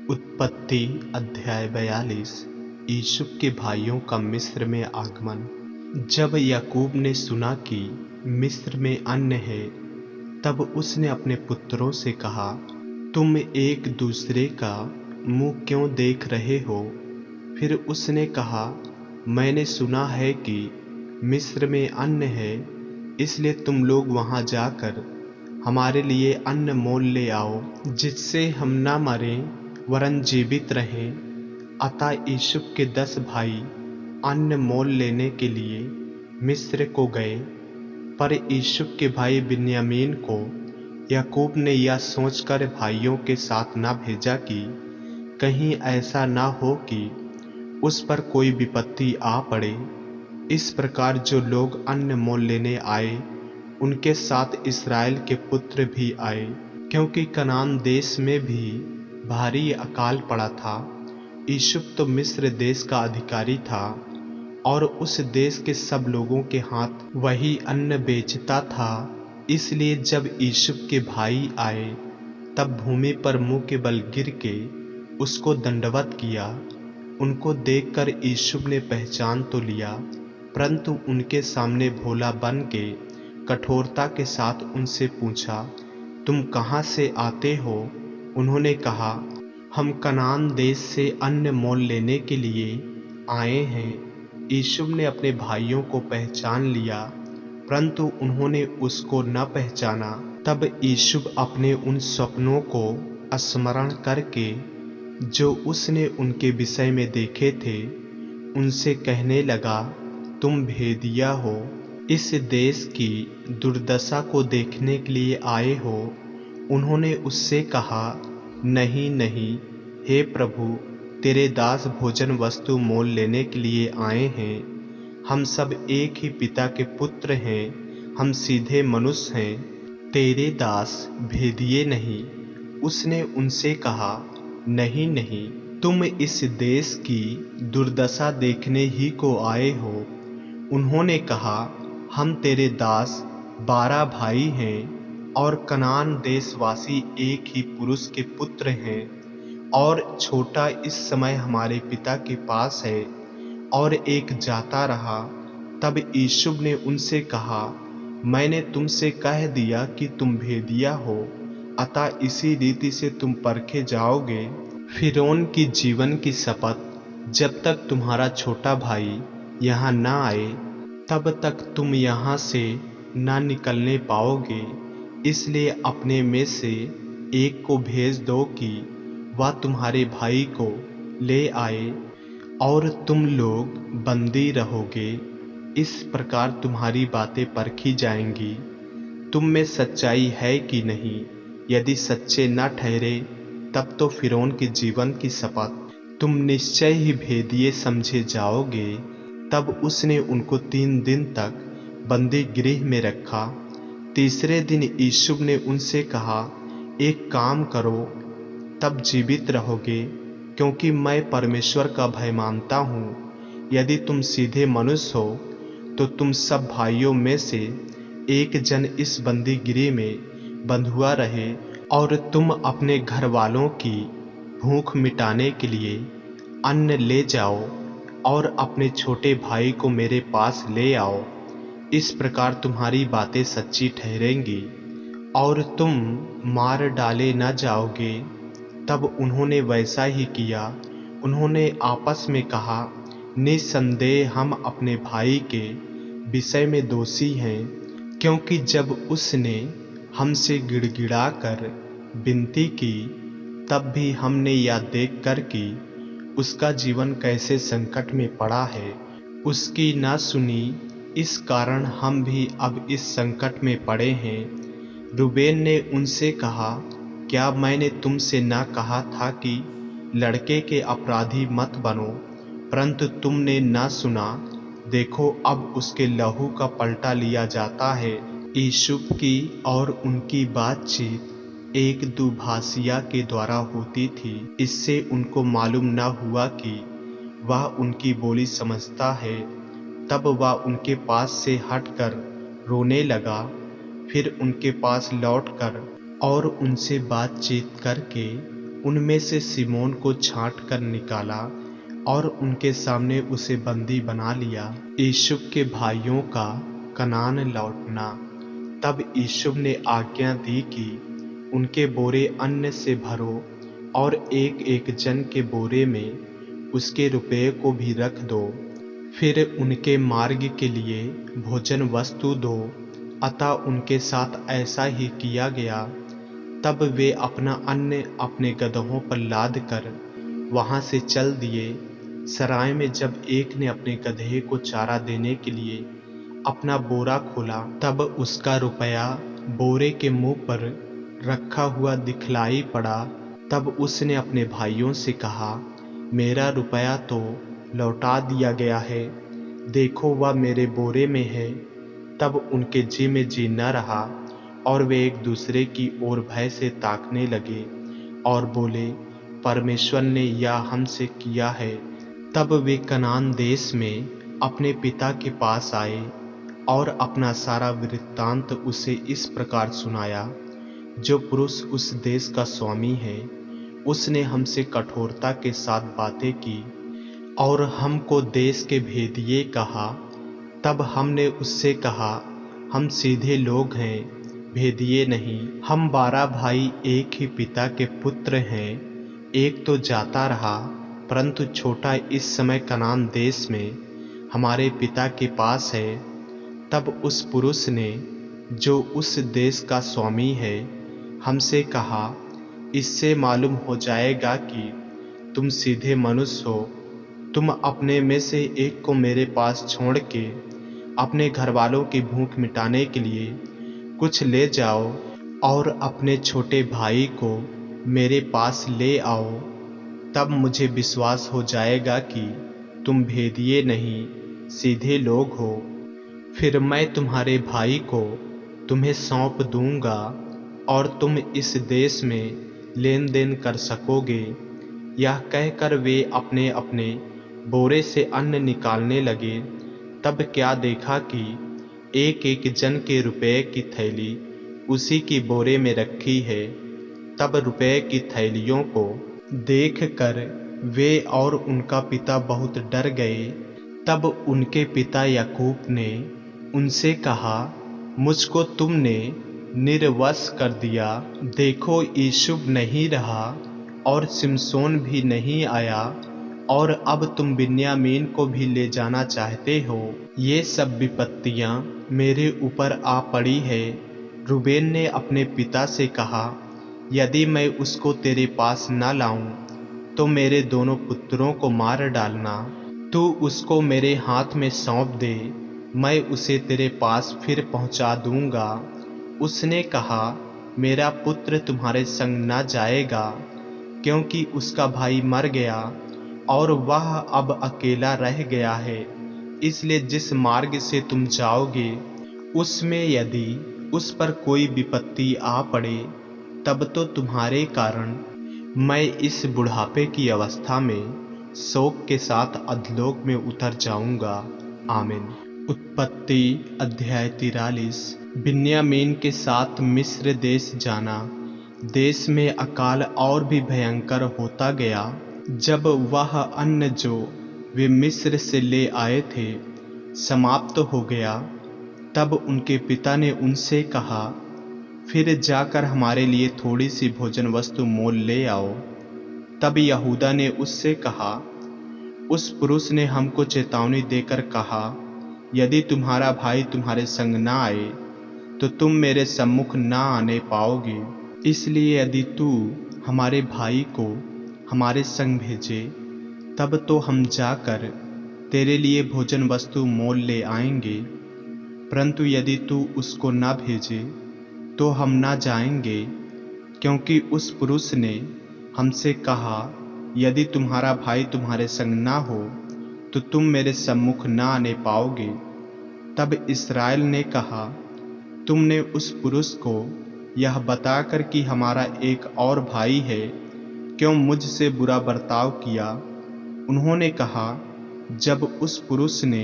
उत्पत्ति अध्याय 42। यूसुफ के भाइयों का मिस्र में आगमन। जब याकूब ने सुना कि मिस्र में अन्न है, तब उसने अपने पुत्रों से कहा, तुम एक दूसरे का मुंह क्यों देख रहे हो? फिर उसने कहा, मैंने सुना है कि मिस्र में अन्न है, इसलिए तुम लोग वहां जाकर हमारे लिए अन्न मोल ले आओ, जिससे हम न मरें वरन जीवित रहें। अतः यूसुफ के 10 भाई अन्न मोल लेने के लिए मिस्र को गए। पर यूसुफ के भाई बिन्यामीन को याकूब ने यह सोचकर भाइयों के साथ न भेजा कि कहीं ऐसा न हो कि उस पर कोई विपत्ति आ पड़े। इस प्रकार जो लोग अन्न मोल लेने आए, उनके साथ इस्राएल के पुत्र भी आए, क्योंकि कनान देश में भी भारी अकाल पड़ा था। यूसुफ तो मिस्र देश का अधिकारी था और उस देश के सब लोगों के हाथ वही अन्न बेचता था। इसलिए जब यूसुफ के भाई आए, तब भूमि पर मुंह के बल गिर के उसको दंडवत किया। उनको देखकर यूसुफ ने पहचान तो लिया, परंतु उनके सामने भोला बन के कठोरता के साथ उनसे पूछा, तुम कहाँ से आते हो? उन्होंने कहा, हम कनान देश से अन्न मोल लेने के लिए आए हैं। यूसुफ ने अपने भाइयों को पहचान लिया, परंतु उन्होंने उसको न पहचाना। तब यूसुफ अपने उन स्वप्नों को स्मरण करके जो उसने उनके विषय में देखे थे, उनसे कहने लगा, तुम भेदिया हो, इस देश की दुर्दशा को देखने के लिए आए हो। उन्होंने उससे कहा, नहीं नहीं, हे प्रभु, तेरे दास भोजन वस्तु मोल लेने के लिए आए हैं। हम सब एक ही पिता के पुत्र हैं, हम सीधे मनुष्य हैं, तेरे दास भेदिए नहीं। उसने उनसे कहा, नहीं नहीं, तुम इस देश की दुर्दशा देखने ही को आए हो। उन्होंने कहा, हम तेरे दास 12 भाई हैं और कनान देशवासी एक ही पुरुष के पुत्र हैं, और छोटा इस समय हमारे पिता के पास है और एक जाता रहा। तब यूसुफ ने उनसे कहा, मैंने तुमसे कह दिया कि तुम भेदिया हो, अतः इसी रीति से तुम परखे जाओगे। फिरौन की जीवन की शपथ, जब तक तुम्हारा छोटा भाई यहाँ न आए, तब तक तुम यहाँ से न निकलने पाओगे। इसलिए अपने में से एक को भेज दो कि वह तुम्हारे भाई को ले आए, और तुम लोग बंदी रहोगे। इस प्रकार तुम्हारी बातें परखी जाएंगी, तुम में सच्चाई है कि नहीं। यदि सच्चे न ठहरे, तब तो फिरौन के जीवन की शपथ तुम निश्चय ही भेदिए समझे जाओगे। तब उसने उनको 3 दिन तक बंदी गृह में रखा। तीसरे दिन यूसुफ ने उनसे कहा, एक काम करो, तब जीवित रहोगे, क्योंकि मैं परमेश्वर का भय मानता हूँ। यदि तुम सीधे मनुष्य हो, तो तुम सब भाइयों में से एक जन इस बंदी गृह में बंधुआ रहे, और तुम अपने घर वालों की भूख मिटाने के लिए अन्न ले जाओ, और अपने छोटे भाई को मेरे पास ले आओ। इस प्रकार तुम्हारी बातें सच्ची ठहरेंगी और तुम मार डाले न जाओगे। तब उन्होंने वैसा ही किया। उन्होंने आपस में कहा, निसंदेह हम अपने भाई के विषय में दोषी हैं, क्योंकि जब उसने हमसे गिड़गिड़ाकर विनती की, तब भी हमने यह देख कर कि उसका जीवन कैसे संकट में पड़ा है, उसकी ना सुनी। इस कारण हम भी अब इस संकट में पड़े हैं। रूबेन ने उनसे कहा, क्या मैंने तुमसे ना कहा था कि लड़के के अपराधी मत बनो? परंतु तुमने ना सुना। देखो, अब उसके लहू का पलटा लिया जाता है। यूसुफ की और उनकी बातचीत एक दुभाषिया के द्वारा होती थी। इससे उनको मालूम न हुआ कि वह उनकी बोली समझता है। तब वह उनके पास से हटकर रोने लगा। फिर उनके पास लौटकर और उनसे बातचीत करके उनमें से सिमोन को छांट कर निकाला और उनके सामने उसे बंदी बना लिया। यूसुफ के भाइयों का कनान लौटना। तब यूसुफ ने आज्ञा दी कि उनके बोरे अन्न से भरो और एक एक जन के बोरे में उसके रुपये को भी रख दो। फिर उनके मार्ग के लिए भोजन वस्तु दो। अतः उनके साथ ऐसा ही किया गया। तब वे अपना अन्न अपने गदहों पर लाद कर वहां से चल दिए। सराय में जब एक ने अपने गधे को चारा देने के लिए अपना बोरा खोला, तब उसका रुपया बोरे के मुंह पर रखा हुआ दिखलाई पड़ा। तब उसने अपने भाइयों से कहा, मेरा रुपया तो लौटा दिया गया है, देखो वह मेरे बोरे में है। तब उनके जी में जी न रहा और वे एक दूसरे की ओर भय से ताकने लगे और बोले, परमेश्वर ने यह हमसे किया है। तब वे कनान देश में अपने पिता के पास आए और अपना सारा वृत्तांत उसे इस प्रकार सुनाया। जो पुरुष उस देश का स्वामी है, उसने हमसे कठोरता के साथ बातें की और हमको देश के भेदिए कहा। तब हमने उससे कहा, हम सीधे लोग हैं, भेदिए नहीं। हम 12 भाई एक ही पिता के पुत्र हैं। एक तो जाता रहा, परंतु छोटा इस समय कनान देश में हमारे पिता के पास है। तब उस पुरुष ने, जो उस देश का स्वामी है, हमसे कहा, इससे मालूम हो जाएगा कि तुम सीधे मनुष्य हो। तुम अपने में से एक को मेरे पास छोड़ के अपने घर वालों की भूख मिटाने के लिए कुछ ले जाओ और अपने छोटे भाई को मेरे पास ले आओ। तब मुझे विश्वास हो जाएगा कि तुम भेदिए नहीं, सीधे लोग हो। फिर मैं तुम्हारे भाई को तुम्हें सौंप दूंगा और तुम इस देश में लेन देन कर सकोगे। यह कहकर वे अपने अपने बोरे से अन्न निकालने लगे। तब क्या देखा कि एक एक जन के रुपये की थैली उसी की बोरे में रखी है। तब रुपये की थैलियों को देख कर वे और उनका पिता बहुत डर गए। तब उनके पिता याकूब ने उनसे कहा, मुझको तुमने निर्वश कर दिया। देखो, यूसुफ नहीं रहा और शिमशोन भी नहीं आया और अब तुम बिन्यामीन को भी ले जाना चाहते हो। ये सब विपत्तियां मेरे ऊपर आ पड़ी है। रूबेन ने अपने पिता से कहा, यदि मैं उसको तेरे पास न लाऊं तो मेरे दोनों पुत्रों को मार डालना। तू उसको मेरे हाथ में सौंप दे, मैं उसे तेरे पास फिर पहुंचा दूंगा। उसने कहा, मेरा पुत्र तुम्हारे संग न जाएगा, क्योंकि उसका भाई मर गया और वह अब अकेला रह गया है। इसलिए जिस मार्ग से तुम जाओगे, उसमें यदि उस पर कोई विपत्ति आ पड़े, तब तो तुम्हारे कारण मैं इस बुढ़ापे की अवस्था में शोक के साथ अधलोक में उतर जाऊंगा। आमीन। उत्पत्ति अध्याय 43। बिन्यामीन के साथ मिस्र देश जाना। देश में अकाल और भी भयंकर होता गया। जब वह अन्न जो वे मिस्र से ले आए थे समाप्त हो गया, तब उनके पिता ने उनसे कहा, फिर जाकर हमारे लिए थोड़ी सी भोजन वस्तु मोल ले आओ। तब यहूदा ने उससे कहा, उस पुरुष ने हमको चेतावनी देकर कहा, यदि तुम्हारा भाई तुम्हारे संग न आए तो तुम मेरे सम्मुख न आने पाओगे। इसलिए यदि तू हमारे भाई को हमारे संग भेजे, तब तो हम जाकर तेरे लिए भोजन वस्तु मोल ले आएंगे। परंतु यदि तू उसको न भेजे तो हम न जाएंगे, क्योंकि उस पुरुष ने हमसे कहा, यदि तुम्हारा भाई तुम्हारे संग ना हो तो तुम मेरे सम्मुख न आने पाओगे। तब इस्राएल ने कहा, तुमने उस पुरुष को यह बताकर कि हमारा एक और भाई है, क्यों मुझसे बुरा बर्ताव किया? उन्होंने कहा, जब उस पुरुष ने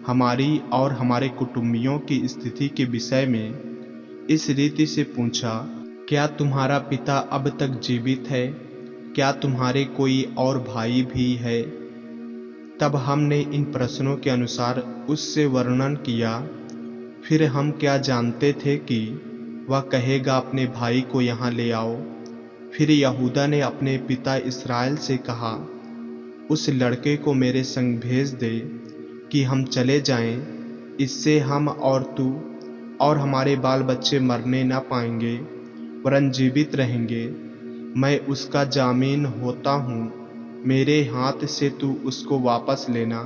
हमारी और हमारे कुटुंबियों की स्थिति के विषय में इस रीति से पूछा, क्या तुम्हारा पिता अब तक जीवित है? क्या तुम्हारे कोई और भाई भी है? तब हमने इन प्रश्नों के अनुसार उससे वर्णन किया। फिर हम क्या जानते थे कि वह कहेगा अपने भाई को यहाँ ले आओ। फिर यहूदा ने अपने पिता इस्राएल से कहा, उस लड़के को मेरे संग भेज दे कि हम चले जाएं, इससे हम और तू और हमारे बाल बच्चे मरने न पाएंगे वरन जीवित रहेंगे। मैं उसका जामीन होता हूँ, मेरे हाथ से तू उसको वापस लेना।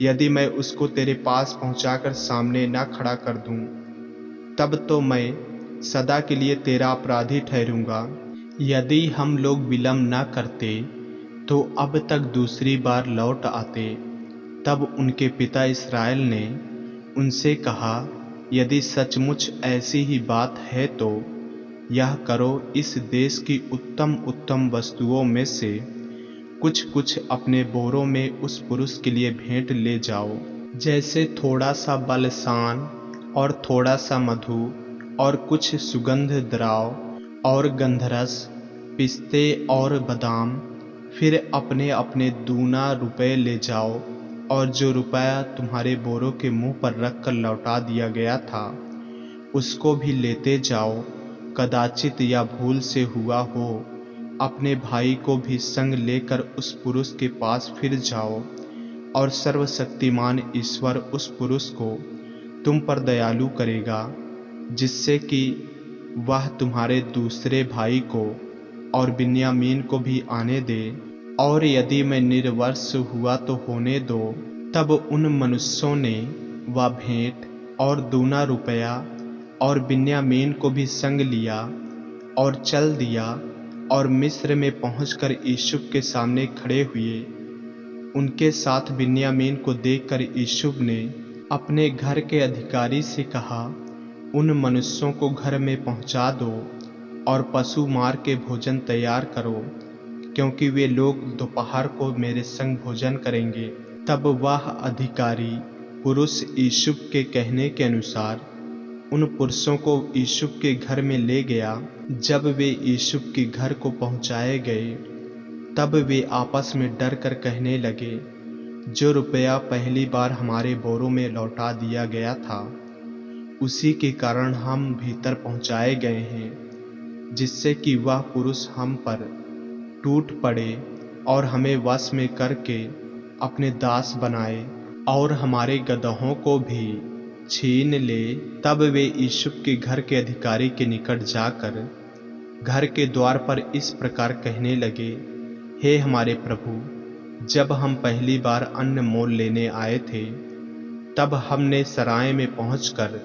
यदि मैं उसको तेरे पास पहुँचाकर सामने न खड़ा कर दूँ, तब तो मैं सदा के लिए तेरा अपराधी ठहरूंगा। यदि हम लोग विलम्ब न करते तो अब तक दूसरी बार लौट आते। तब उनके पिता इस्राएल ने उनसे कहा, यदि सचमुच ऐसी ही बात है तो यह करो, इस देश की उत्तम उत्तम वस्तुओं में से कुछ कुछ अपने बोरों में उस पुरुष के लिए भेंट ले जाओ, जैसे थोड़ा सा बलसान और थोड़ा सा मधु और कुछ सुगंध द्राव और गंधरस, पिस्ते और बादाम। फिर अपने अपने दूना रुपए ले जाओ, और जो रुपया तुम्हारे बोरों के मुंह पर रखकर लौटा दिया गया था उसको भी लेते जाओ। कदाचित या भूल से हुआ हो, अपने भाई को भी संग लेकर उस पुरुष के पास फिर जाओ, और सर्वशक्तिमान ईश्वर उस पुरुष को तुम पर दयालु करेगा, जिससे कि वह तुम्हारे दूसरे भाई को और बिन्यामीन को भी आने दे। और यदि मैं निर्वंश हुआ तो होने दो। तब उन मनुष्यों ने वह भेंट और दूना रुपया और बिन्यामीन को भी संग लिया और चल दिया, और मिस्र में पहुंचकर यूसुफ के सामने खड़े हुए। उनके साथ बिन्यामीन को देखकर यूसुफ ने अपने घर के अधिकारी से कहा, उन मनुष्यों को घर में पहुंचा दो और पशु मार के भोजन तैयार करो, क्योंकि वे लोग दोपहर को मेरे संग भोजन करेंगे। तब वह अधिकारी पुरुष यूसुफ के कहने के अनुसार उन पुरुषों को यूसुफ के घर में ले गया। जब वे यूसुफ के घर को पहुंचाए गए, तब वे आपस में डर कर कहने लगे, जो रुपया पहली बार हमारे बोरों में लौटा दिया गया था, उसी के कारण हम भीतर पहुंचाए गए हैं, जिससे कि वह पुरुष हम पर टूट पड़े और हमें वश में करके अपने दास बनाए और हमारे गदहों को भी छीन ले। तब वे यूसुफ के घर के अधिकारी के निकट जाकर घर के द्वार पर इस प्रकार कहने लगे, हे हमारे प्रभु, जब हम पहली बार अन्न मोल लेने आए थे, तब हमने सराय में पहुंचकर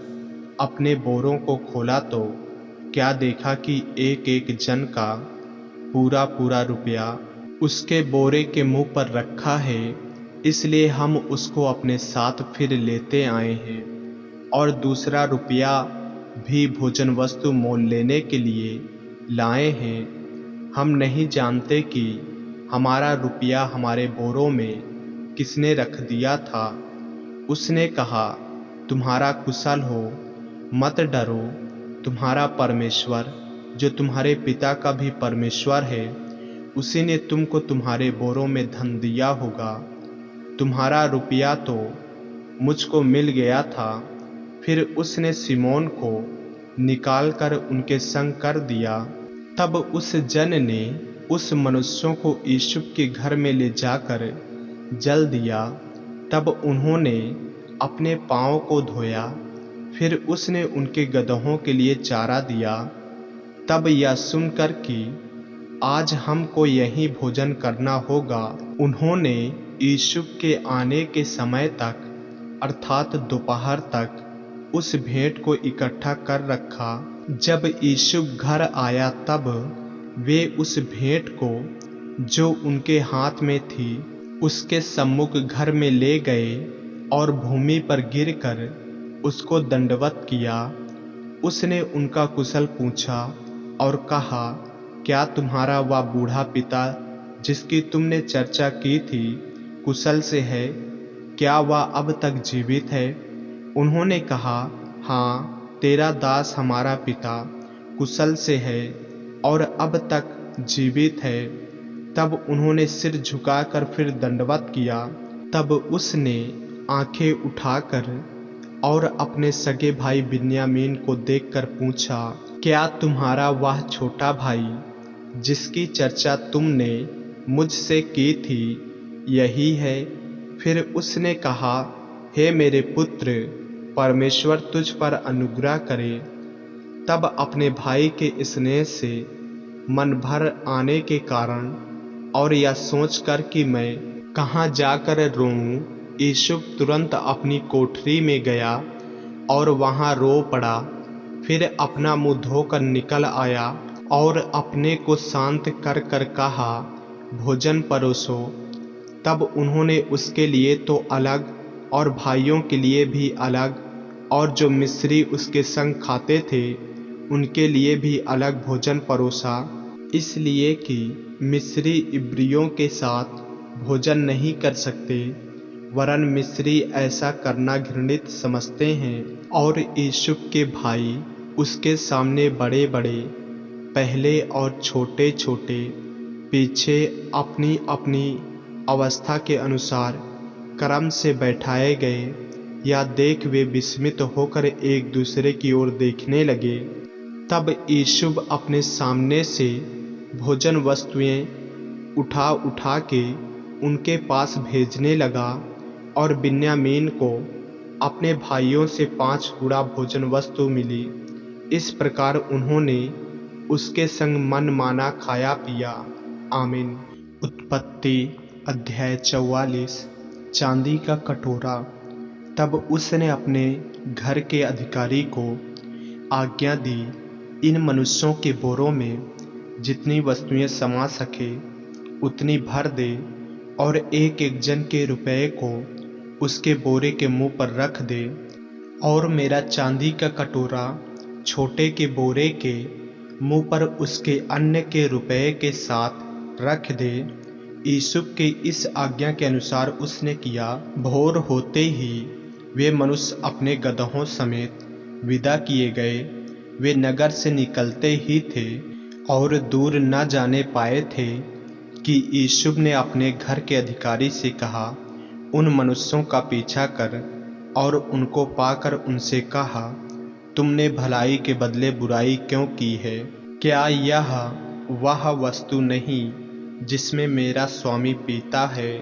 अपने बोरों को खोला तो क्या देखा कि एक एक जन का पूरा पूरा रुपया उसके बोरे के मुंह पर रखा है। इसलिए हम उसको अपने साथ फिर लेते आए हैं, और दूसरा रुपया भी भोजन वस्तु मोल लेने के लिए लाए हैं। हम नहीं जानते कि हमारा रुपया हमारे बोरों में किसने रख दिया था। उसने कहा, तुम्हारा कुशल हो, मत डरो, तुम्हारा परमेश्वर जो तुम्हारे पिता का भी परमेश्वर है, उसी ने तुमको तुम्हारे बोरों में धन दिया होगा। तुम्हारा रुपया तो मुझको मिल गया था। फिर उसने सिमोन को निकालकर उनके संग कर दिया। तब उस जन ने उस मनुष्यों को यूसुफ के घर में ले जाकर जल दिया। तब उन्होंने अपने पाँव को धोया। फिर उसने उनके गदहों के लिए चारा दिया। तब यह सुनकर कि आज हमको यहीं भोजन करना होगा, उन्होंने यूसुफ के आने के समय तक अर्थात दोपहर तक उस भेंट को इकट्ठा कर रखा। जब यूसुफ घर आया, तब वे उस भेंट को जो उनके हाथ में थी उसके सम्मुख घर में ले गए और भूमि पर गिरकर उसको दंडवत किया। उसने उनका कुशल पूछा और कहा, क्या तुम्हारा वह बूढ़ा पिता जिसकी तुमने चर्चा की थी कुशल से है? क्या वह अब तक जीवित है? उन्होंने कहा, हाँ, तेरा दास हमारा पिता कुशल से है और अब तक जीवित है। तब उन्होंने सिर झुकाकर फिर दंडवत किया। तब उसने आंखें उठाकर और अपने सगे भाई बिन्यामीन को देखकर पूछा, क्या तुम्हारा वह छोटा भाई जिसकी चर्चा तुमने मुझसे की थी यही है? फिर उसने कहा, हे मेरे पुत्र, परमेश्वर तुझ पर अनुग्रह करे। तब अपने भाई के स्नेह से मन भर आने के कारण और यह सोचकर कि मैं कहाँ जाकर रोऊं, यूसुफ तुरंत अपनी कोठरी में गया और वहाँ रो पड़ा। फिर अपना मुंह धोकर निकल आया और अपने को शांत कर कर कहा, भोजन परोसो। तब उन्होंने उसके लिए तो अलग और भाइयों के लिए भी अलग और जो मिस्री उसके संग खाते थे उनके लिए भी अलग भोजन परोसा, इसलिए कि मिस्री इब्रियों के साथ भोजन नहीं कर सकते, वरन मिस्री ऐसा करना घृणित समझते हैं। और यूसुफ के भाई उसके सामने बड़े बड़े पहले और छोटे छोटे पीछे अपनी अपनी अवस्था के अनुसार क्रम से बैठाए गए। या देख वे विस्मित होकर एक दूसरे की ओर देखने लगे। तब यूसुफ अपने सामने से भोजन वस्तुएं उठा उठा के उनके पास भेजने लगा और बिन्यामीन को अपने भाइयों से 5 गुणा भोजन वस्तु मिली। इस प्रकार उन्होंने उसके संग मन माना खाया पिया। आमीन। उत्पत्ति अध्याय 44। चांदी का कटोरा। तब उसने अपने घर के अधिकारी को आज्ञा दी, इन मनुष्यों के बोरों में जितनी वस्तुएं समा सके उतनी भर दे और एक एक जन के रुपये को उसके बोरे के मुंह पर रख दे। और मेरा चांदी का कटोरा छोटे के बोरे के मुंह पर उसके अन्य के रुपये के साथ रख दे। यूसुफ के इस आज्ञा के अनुसार उसने किया। भोर होते ही वे मनुष्य अपने गदहों समेत विदा किए गए। वे नगर से निकलते ही थे और दूर न जाने पाए थे कि यूसुफ ने अपने घर के अधिकारी से कहा, उन मनुष्यों का पीछा कर और उनको पाकर उनसे कहा, तुमने भलाई के बदले बुराई क्यों की है? क्या यह वह वस्तु नहीं जिसमें मेरा स्वामी पीता है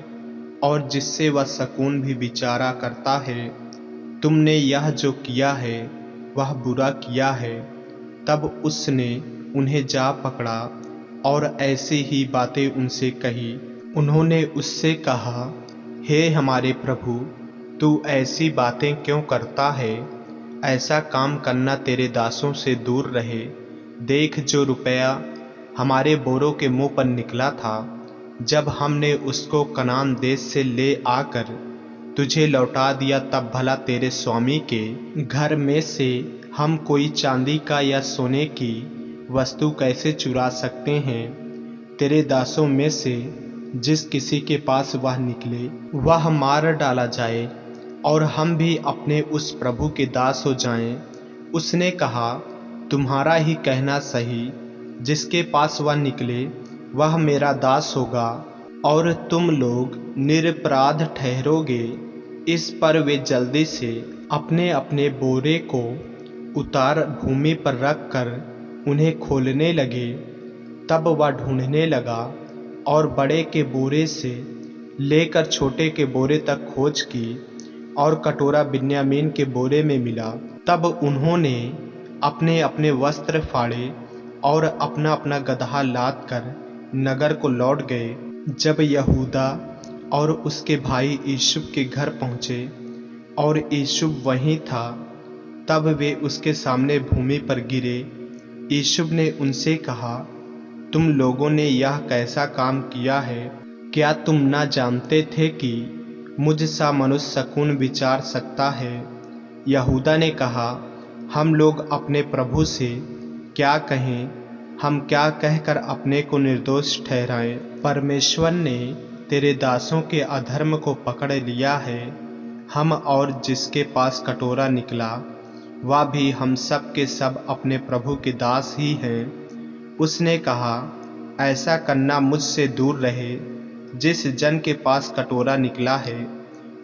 और जिससे वह शकुन भी विचारा करता है? तुमने यह जो किया है वह बुरा किया है। तब उसने उन्हें जा पकड़ा और ऐसी ही बातें उनसे कही। उन्होंने उससे कहा, हे हमारे प्रभु, तू ऐसी बातें क्यों करता है? ऐसा काम करना तेरे दासों से दूर रहे। देख, जो रुपया हमारे बोरों के मुंह पर निकला था, जब हमने उसको कनान देश से ले आकर तुझे लौटा दिया, तब भला तेरे स्वामी के घर में से हम कोई चांदी का या सोने की वस्तु कैसे चुरा सकते हैं? तेरे दासों में से जिस किसी के पास वह निकले वह मार डाला जाए और हम भी अपने उस प्रभु के दास हो जाएं। उसने कहा, तुम्हारा ही कहना सही, जिसके पास वह निकले वह मेरा दास होगा और तुम लोग निरपराध ठहरोगे। इस पर वे जल्दी से अपने अपने बोरे को उतार भूमि पर रखकर उन्हें खोलने लगे। तब वह ढूंढने लगा और बड़े के बोरे से लेकर छोटे के बोरे तक खोज की और कटोरा बिन्यामीन के बोरे में मिला। तब उन्होंने अपने अपने वस्त्र फाड़े और अपना अपना गदहा लाद कर नगर को लौट गए। जब यहूदा और उसके भाई यूसुफ के घर पहुँचे और यूसुफ वहीं था, तब वे उसके सामने भूमि पर गिरे। यूसुफ ने उनसे कहा, तुम लोगों ने यह कैसा काम किया है? क्या तुम न जानते थे कि मुझ सा मनुष्य शकुन विचार सकता है? यहूदा ने कहा, हम लोग अपने प्रभु से क्या कहें? हम क्या कहकर अपने को निर्दोष ठहराएं? परमेश्वर ने तेरे दासों के अधर्म को पकड़ लिया है। हम और जिसके पास कटोरा निकला वह भी हम सब के सब अपने प्रभु के दास ही हैं। उसने कहा, ऐसा करना मुझसे दूर रहे। जिस जन के पास कटोरा निकला है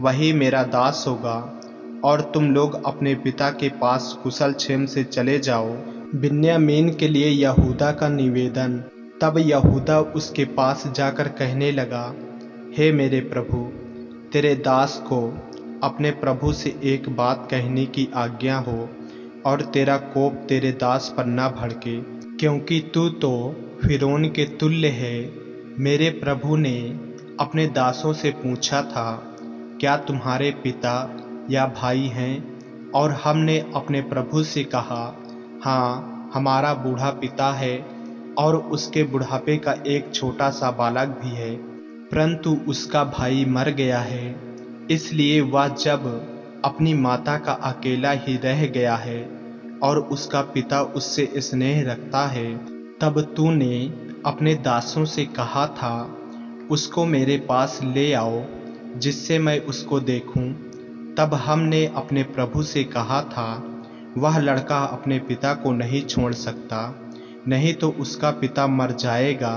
वही मेरा दास होगा, और तुम लोग अपने पिता के पास कुशल क्षेम से चले जाओ। बिन्यामीन के लिए यहूदा का निवेदन। तब यहूदा उसके पास जाकर कहने लगा, हे मेरे प्रभु, तेरे दास को अपने प्रभु से एक बात कहने की आज्ञा हो, और तेरा कोप तेरे दास पर न भड़के, क्योंकि तू तो फिरौन के तुल्य है। मेरे प्रभु ने अपने दासों से पूछा था, क्या तुम्हारे पिता या भाई हैं? और हमने अपने प्रभु से कहा, हाँ, हमारा बूढ़ा पिता है, और उसके बुढ़ापे का एक छोटा सा बालक भी है, परंतु उसका भाई मर गया है, इसलिए वह जब अपनी माता का अकेला ही रह गया है और उसका पिता उससे स्नेह रखता है। तब तूने अपने दासों से कहा था, उसको मेरे पास ले आओ जिससे मैं उसको देखूं। तब हमने अपने प्रभु से कहा था, वह लड़का अपने पिता को नहीं छोड़ सकता, नहीं तो उसका पिता मर जाएगा।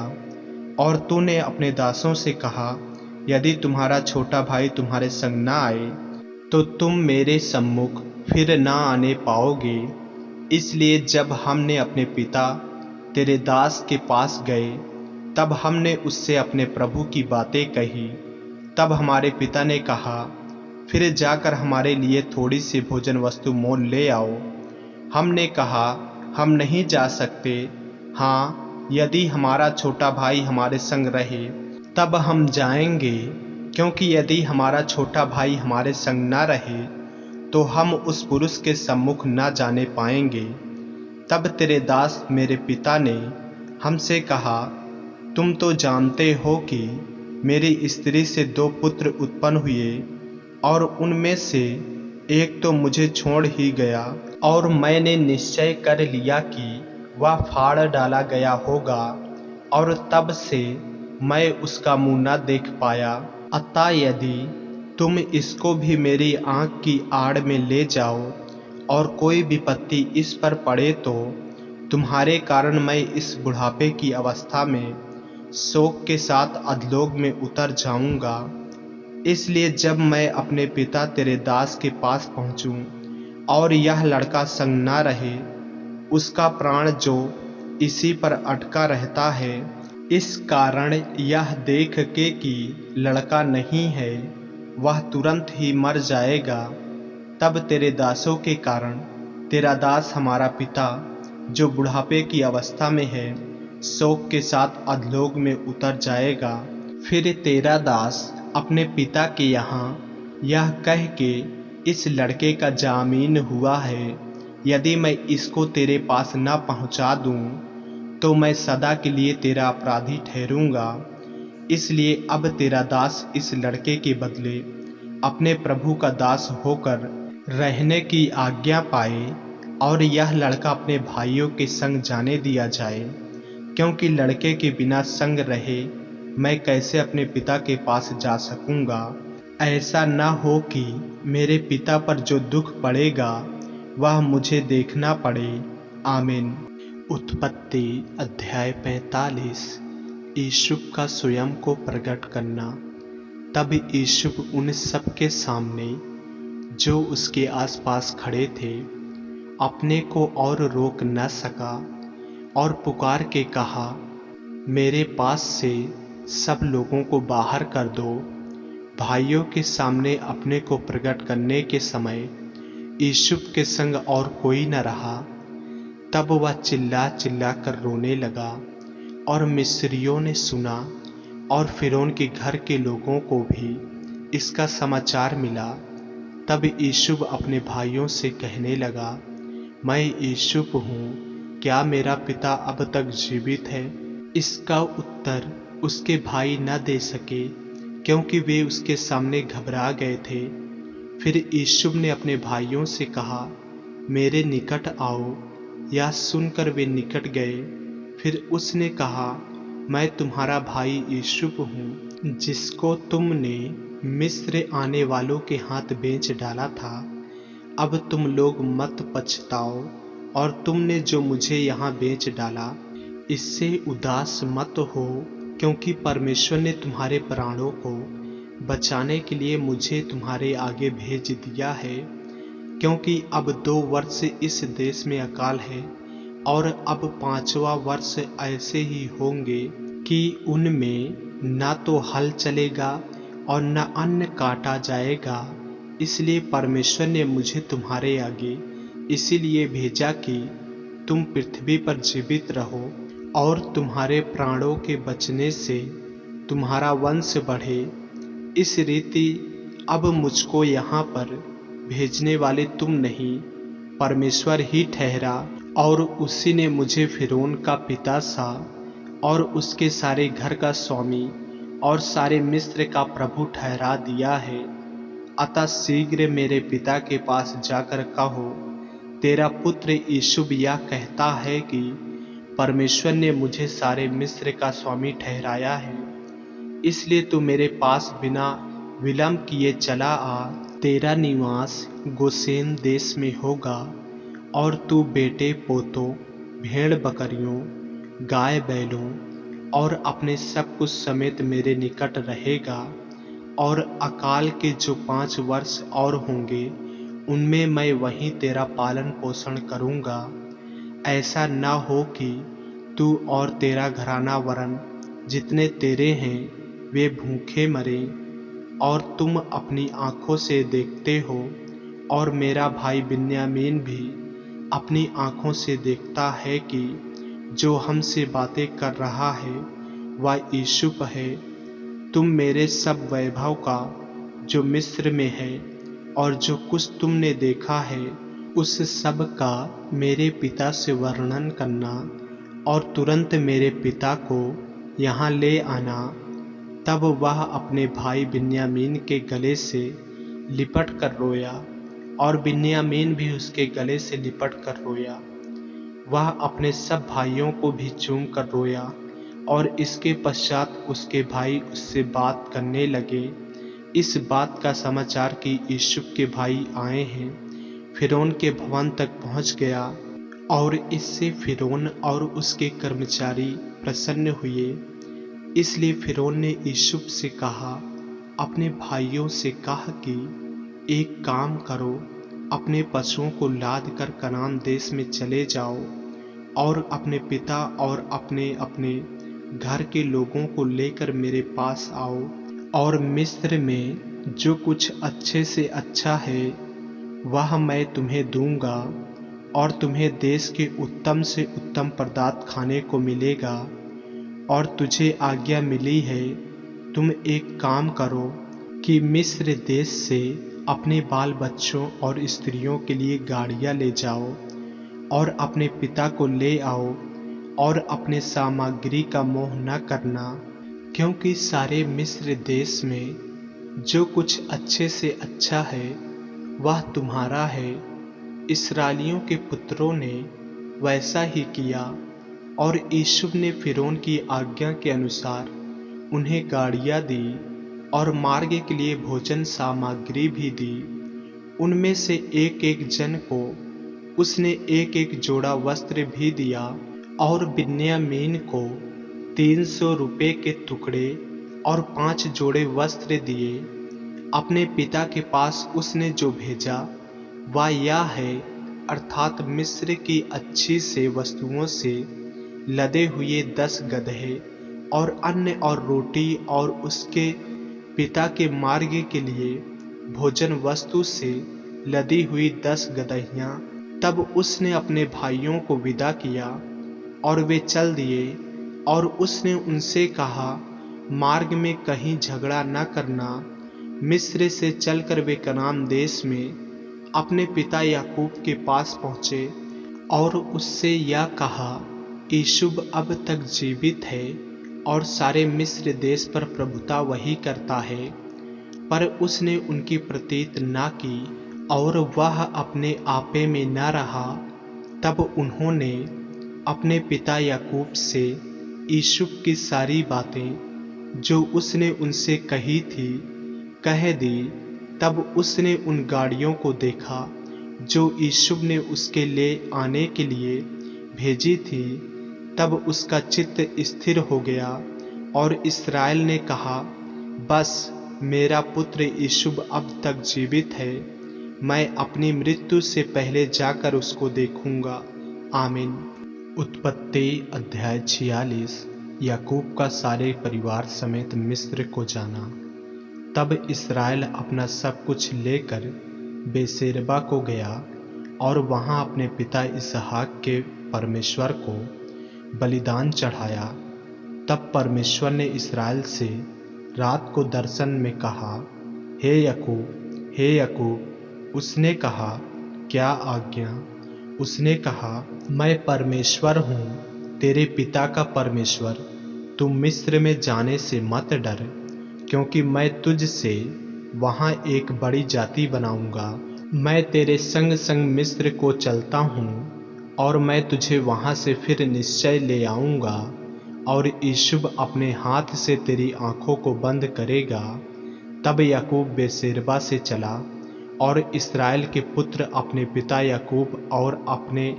और तूने अपने दासों से कहा, यदि तुम्हारा छोटा भाई तुम्हारे संग ना आए तो तुम मेरे सम्मुख फिर ना आने पाओगे। इसलिए जब हमने अपने पिता तेरे दास के पास गए, तब हमने उससे अपने प्रभु की बातें कही। तब हमारे पिता ने कहा, फिर जाकर हमारे लिए थोड़ी सी भोजन वस्तु मोल ले आओ। हमने कहा, हम नहीं जा सकते। हाँ, यदि हमारा छोटा भाई हमारे संग रहे तब हम जाएंगे, क्योंकि यदि हमारा छोटा भाई हमारे संग न रहे तो हम उस पुरुष के सम्मुख न जाने पाएंगे। तब तेरे दास मेरे पिता ने हमसे कहा, तुम तो जानते हो कि मेरी स्त्री से 2 पुत्र उत्पन्न हुए, और उनमें से एक तो मुझे छोड़ ही गया, और मैंने निश्चय कर लिया कि वह फाड़ डाला गया होगा, और तब से मैं उसका मुंह न देख पाया। अतः यदि तुम इसको भी मेरी आँख की आड़ में ले जाओ और कोई विपत्ति इस पर पड़े, तो तुम्हारे कारण मैं इस बुढ़ापे की अवस्था में शोक के साथ अधलोक में उतर जाऊंगा। इसलिए जब मैं अपने पिता तेरे दास के पास पहुंचूं और यह लड़का संग ना रहे, उसका प्राण जो इसी पर अटका रहता है, इस कारण यह देख के कि लड़का नहीं है, वह तुरंत ही मर जाएगा, तब तेरे दासों के कारण तेरा दास हमारा पिता जो बुढ़ापे की अवस्था में है शोक के साथ अधलोक में उतर जाएगा। फिर तेरा दास अपने पिता के यहाँ यह कह के इस लड़के का जामीन हुआ है, यदि मैं इसको तेरे पास न पहुँचा दूँ तो मैं सदा के लिए तेरा अपराधी ठहरूंगा। इसलिए अब तेरा दास इस लड़के के बदले अपने प्रभु का दास होकर रहने की आज्ञा पाए, और यह लड़का अपने भाइयों के संग जाने दिया जाए, क्योंकि लड़के के बिना संग रहे मैं कैसे अपने पिता के पास जा सकूंगा। ऐसा न हो कि मेरे पिता पर जो दुख पड़ेगा वह मुझे देखना पड़े। आमीन। उत्पत्ति अध्याय 45। यूसुफ का स्वयं को प्रकट करना। तब यूसुफ उन सब के सामने जो उसके आसपास खड़े थे अपने को और रोक न सका, और पुकार के कहा, मेरे पास से सब लोगों को बाहर कर दो। भाइयों के सामने अपने को प्रकट करने के समय यूसुफ के संग और कोई न रहा। तब वह चिल्ला चिल्ला कर रोने लगा, और मिस्रियों ने सुना, और फिरौन के घर के लोगों को भी इसका समाचार मिला। तब यूसुफ अपने भाइयों से कहने लगा, मैं यूसुफ हूँ, क्या मेरा पिता अब तक जीवित है? इसका उत्तर उसके भाई न दे सके, क्योंकि वे उसके सामने घबरा गए थे। फिर यूसुफ ने अपने भाइयों से कहा, मेरे निकट आओ। यह सुनकर वे निकट गए। फिर उसने कहा, मैं तुम्हारा भाई यूसुफ हूँ, जिसको तुमने मिस्र आने वालों के हाथ बेच डाला था। अब तुम लोग मत पछताओ, और तुमने जो मुझे यहाँ बेच डाला, इससे उदास मत हो, क्योंकि परमेश्वर ने तुम्हारे प्राणों को बचाने के लिए मुझे तुम्हारे आगे भेज दिया है। क्योंकि अब 2 वर्ष इस देश में अकाल है, और अब 5वां वर्ष ऐसे ही होंगे कि उनमें न तो हल चलेगा और न अन्न काटा जाएगा। इसलिए परमेश्वर ने मुझे तुम्हारे आगे इसीलिए भेजा कि तुम पृथ्वी पर जीवित रहो और तुम्हारे प्राणों के बचने से तुम्हारा वंश बढ़े। इस रीति अब मुझको यहाँ पर भेजने वाले तुम नहीं, परमेश्वर ही ठहरा, और उसी ने मुझे फिरौन का पिता सा और उसके सारे घर का स्वामी और सारे मिस्र का प्रभु ठहरा दिया है। अतः शीघ्र मेरे पिता के पास जाकर कहो, तेरा पुत्र यूसुफ यह कहता है कि परमेश्वर ने मुझे सारे मिस्र का स्वामी ठहराया है। इसलिए तू मेरे पास बिना विलंब किए चला आ। तेरा निवास गोसेन देश में होगा, और तू बेटे पोतों, भेड़ बकरियों, गाय बैलों और अपने सब कुछ समेत मेरे निकट रहेगा। और अकाल के जो 5 वर्ष और होंगे, उनमें मैं वहीं तेरा पालन पोषण करूँगा। ऐसा न हो कि तू और तेरा घराना वरन जितने तेरे हैं वे भूखे मरे। और तुम अपनी आँखों से देखते हो, और मेरा भाई बिन्यामीन भी अपनी आँखों से देखता है कि जो हमसे बातें कर रहा है वह यूसुफ है। तुम मेरे सब वैभव का जो मिस्र में है और जो कुछ तुमने देखा है, उस सब का मेरे पिता से वर्णन करना, और तुरंत मेरे पिता को यहाँ ले आना। तब वह अपने भाई बिन्यामीन के गले से लिपट कर रोया, और बिन्यामीन भी उसके गले से लिपट कर रोया। वह अपने सब भाइयों को भी चूम कर रोया, और इसके पश्चात उसके भाई उससे बात करने लगे इस बात का समाचार कि यूसुफ के भाई आए हैं। फिरौन के भवन तक पहुंच गया, और इससे फिरौन और उसके कर्मचारी प्रसन्न हुए। इसलिए फिरौन ने यूसुफ से कहा, अपने भाइयों से कहा कि एक काम करो, अपने पशुओं को लाद कर कनान देश में चले जाओ, और अपने पिता और अपने अपने घर के लोगों को लेकर मेरे पास आओ। और मिस्र में जो कुछ अच्छे से अच्छा है वह मैं तुम्हें दूंगा, और तुम्हें देश के उत्तम से उत्तम पदार्थ खाने को मिलेगा। और तुझे आज्ञा मिली है, तुम एक काम करो कि मिस्र देश से अपने बाल बच्चों और स्त्रियों के लिए गाड़ियाँ ले जाओ, और अपने पिता को ले आओ, और अपने सामग्री का मोह न करना, क्योंकि सारे मिस्र देश में जो कुछ अच्छे से अच्छा है वह तुम्हारा है। इस्राएलियों के पुत्रों ने वैसा ही किया, और यूसुफ ने फिरौन की आज्ञा के अनुसार उन्हें गाड़ियाँ दी और मार्ग के लिए भोजन सामग्री भी दी। उनमें से एक एक जन को उसने एक एक जोड़ा वस्त्र भी दिया, और बिन्यामीन को 300 रुपये के टुकड़े और 5 जोड़े वस्त्र दिए। अपने पिता के पास उसने जो भेजा वह यह है, अर्थात मिस्र की अच्छी से वस्तुओं से लदे हुए 10 गदहे और अन्न और रोटी, और उसके पिता के मार्ग के लिए भोजन वस्तु से लदी हुई 10 गदहियाँ। तब उसने अपने भाइयों को विदा किया, और वे चल दिए। और उसने उनसे कहा, मार्ग में कहीं झगड़ा न करना। मिस्र से चलकर वे कनान देश में अपने पिता याकूब के पास पहुँचे, और उससे यह कहा, यूसुफ अब तक जीवित है, और सारे मिस्र देश पर प्रभुता वही करता है। पर उसने उनकी प्रतीत न की, और वह अपने आपे में न रहा। तब उन्होंने अपने पिता याकूब से यूसुफ की सारी बातें जो उसने उनसे कही थी कह दी। तब उसने उन गाड़ियों को देखा जो यूसुफ ने उसके ले आने के लिए भेजी थी, तब उसका चित्त स्थिर हो गया और इस्राएल ने कहा, बस मेरा पुत्र यूसुफ अब तक जीवित है, मैं अपनी मृत्यु से पहले जाकर उसको देखूंगा। आमीन। उत्पत्ति अध्याय 46। याकूब का सारे परिवार समेत मिस्र को जाना। तब इस्राएल अपना सब कुछ लेकर बेसेरबा को गया और वहां अपने पिता इसहाक के परमेश्वर को बलिदान चढ़ाया। तब परमेश्वर ने इस्राएल से रात को दर्शन में कहा, हे याकूब, हे याकूब। उसने कहा, क्या आज्ञा? उसने कहा, मैं परमेश्वर हूँ, तेरे पिता का परमेश्वर। तू मिस्र में जाने से मत डर, क्योंकि मैं तुझ से वहाँ एक बड़ी जाति बनाऊंगा। मैं तेरे संग संग मिस्र को चलता हूँ और मैं तुझे वहाँ से फिर निश्चय ले आऊँगा और यूसुफ अपने हाथ से तेरी आँखों को बंद करेगा। तब याकूब बेसेरबा से चला और इस्राएल के पुत्र अपने पिता याकूब और अपने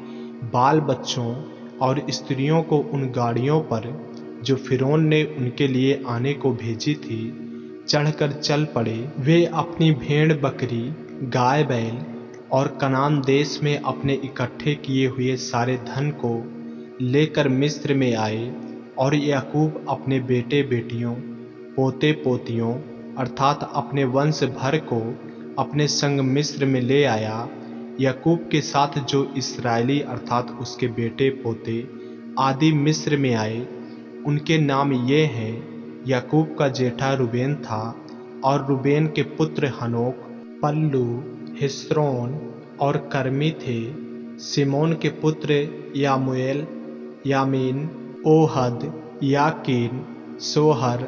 बाल बच्चों और स्त्रियों को उन गाड़ियों पर जो फिरौन ने उनके लिए आने को भेजी थी चढ़कर चल पड़े। वे अपनी भेड़ बकरी, गाय बैल और कनान देश में अपने इकट्ठे किए हुए सारे धन को लेकर मिस्र में आए और याकूब अपने बेटे बेटियों, पोते पोतियों अर्थात अपने वंश भर को अपने संग मिस्र में ले आया। याकूब के साथ जो इस्राएली अर्थात उसके बेटे पोते आदि मिस्र में आए, उनके नाम ये हैं। याकूब का जेठा रूबेन था और रूबेन के पुत्र हनोक, पल्लू, हिस्रोन और कर्मी थे। सिमोन के पुत्र यामुएल, यामीन, ओहद, याकीन, सोहर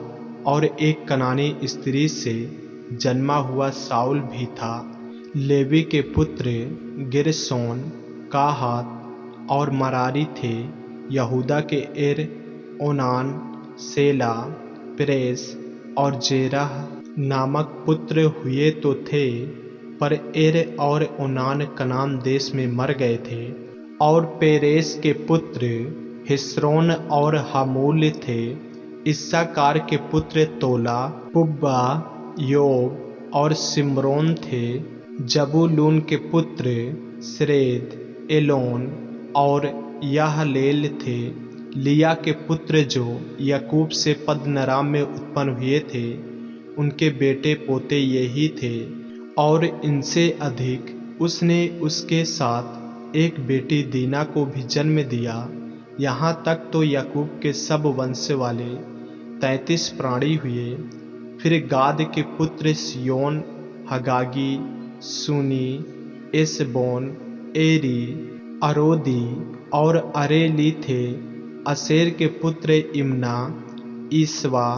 और एक कनानी स्त्री से जन्मा हुआ साउल भी था। लेवी के पुत्र गिरसोन, काहात और मरारी थे। यहूदा के एर, ओनान, सेला, पेरेस और जेरह नामक पुत्र हुए तो थे, पर एर और ओनान कनान देश में मर गए थे। और पेरेस के पुत्र हिस्रोन और हमूल थे। इस्साकार के पुत्र तोला, पुब्बा, योब और सिम्रोन थे। जबूलून के पुत्र सरेद, एलोन और याहलेल थे। लिया के पुत्र जो याकूब से पद्दनराम में उत्पन्न हुए थे, उनके बेटे पोते यही थे। और इनसे अधिक उसने उसके साथ एक बेटी दीना को भी जन्म दिया। यहाँ तक तो याकूब के सब वंश वाले 33 प्राणी हुए। फिर गाद के पुत्र सियोन, हगागी, सुनी, एसबोन, एरी, अरोदी और अरेली थे। असेर के पुत्र इम्ना, ईसवा,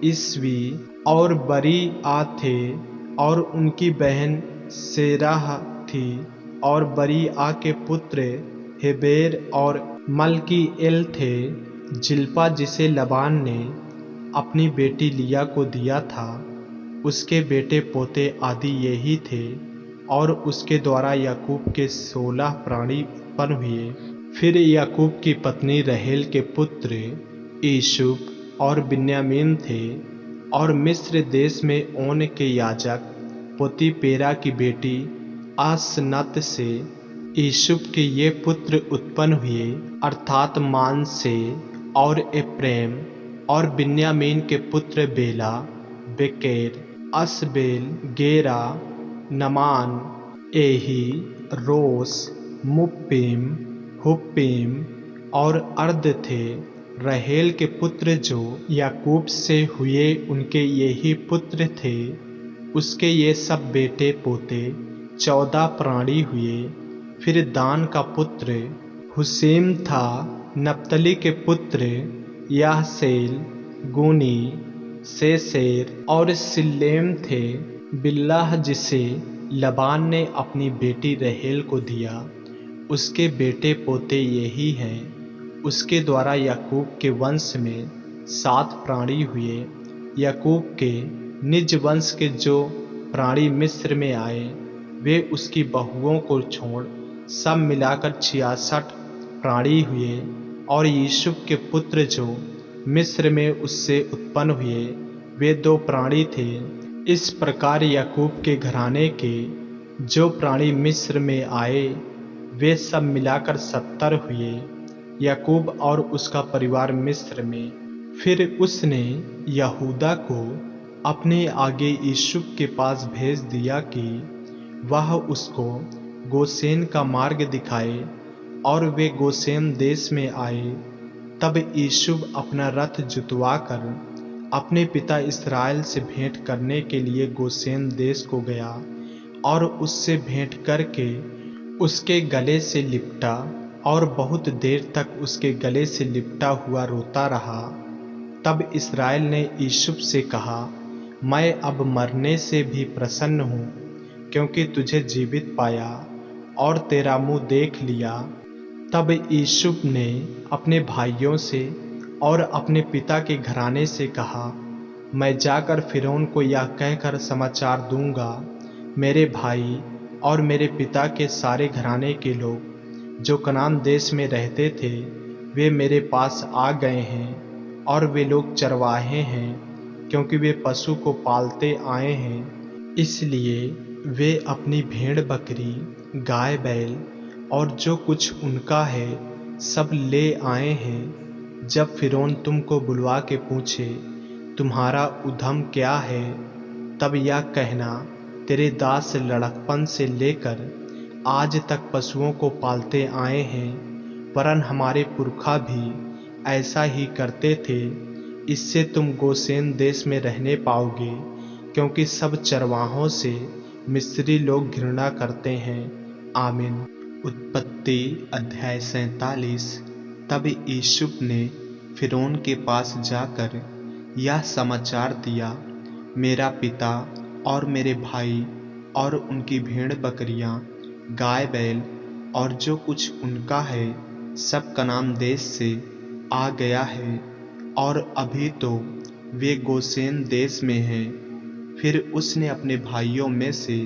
ईसवी और बरी आ थे और उनकी बहन सेराह थी। और बरी आ के पुत्र हेबेर और मल्की एल थे। जिल्पा जिसे लबान ने अपनी बेटी लिया को दिया था, उसके बेटे पोते आदि यही थे। और उसके द्वारा याकूब के 16 प्राणी उत्पन्न हुए। फिर याकूब की पत्नी रहेल के पुत्र यूसुफ और बिन्यामीन थे। और मिस्र देश में ओन के याजक पोतीपेरा की बेटी आसनत से यूसुफ के ये पुत्र उत्पन्न हुए, अर्थात मानसे और एप्रेम। और बिन्यामीन के पुत्र बेला, बेकेर, असबेल, गेरा, नमान, एही, रोस, मुप्पीम, हुप्पीम और अर्द थे। रहेल के पुत्र जो याकूब से हुए, उनके यही पुत्र थे। उसके ये सब बेटे पोते 14 प्राणी हुए। फिर दान का पुत्र हुसीम था। नप्तली के पुत्र याहसेल, गुनी, सेसेर और सिल्लेम थे। बिल्लाह जिसे लबान ने अपनी बेटी रहेल को दिया, उसके बेटे पोते यही हैं। उसके द्वारा याकूब के वंश में 7 प्राणी हुए। याकूब के निज वंश के जो प्राणी मिस्र में आए, वे उसकी बहुओं को छोड़ सब मिलाकर 66 प्राणी हुए। और यूसुफ के पुत्र जो मिस्र में उससे उत्पन्न हुए वे 2 प्राणी थे। इस प्रकार याकूब के घराने के जो प्राणी मिस्र में आए वे सब मिलाकर 70 हुए। याकूब और उसका परिवार मिस्र में। फिर उसने यहूदा को अपने आगे यूसुफ के पास भेज दिया कि वह उसको गोशेन का मार्ग दिखाए, और वे गोशेन देश में आए। तब यूसुफ अपना रथ जुतवाकर अपने पिता इस्राएल से भेंट करने के लिए गोशेन देश को गया, और उससे भेंट करके उसके गले से लिपटा, और बहुत देर तक उसके गले से लिपटा हुआ रोता रहा। तब इस्राएल ने यूसुफ से कहा, मैं अब मरने से भी प्रसन्न हूँ, क्योंकि तुझे जीवित पाया और तेरा मुंह देख लिया। तब यूसुफ ने अपने भाइयों से और अपने पिता के घराने से कहा, मैं जाकर फिरौन को यह कहकर समाचार दूंगा, मेरे भाई और मेरे पिता के सारे घराने के लोग जो कनान देश में रहते थे वे मेरे पास आ गए हैं, और वे लोग चरवाहे हैं, क्योंकि वे पशु को पालते आए हैं। इसलिए वे अपनी भेड़ बकरी, गाय बैल और जो कुछ उनका है सब ले आए हैं। जब फिरौन तुमको बुलवा के पूछे, तुम्हारा उद्यम क्या है, तब यह कहना, तेरे दास लड़कपन से लेकर आज तक पशुओं को पालते आए हैं, वरन हमारे पुरखा भी ऐसा ही करते थे। इससे तुम गोशेन देश में रहने पाओगे, क्योंकि सब चरवाहों से मिस्री लोग घृणा करते हैं। आमीन। उत्पत्ति अध्याय 47। तब यूसुफ ने फिरौन के पास जाकर यह समाचार दिया, मेरा पिता और मेरे भाई और उनकी भेड़ बकरियां, गाय बैल और जो कुछ उनका है सब कनान देश से आ गया है, और अभी तो वे गोशेन देश में हैं। फिर उसने अपने भाइयों में से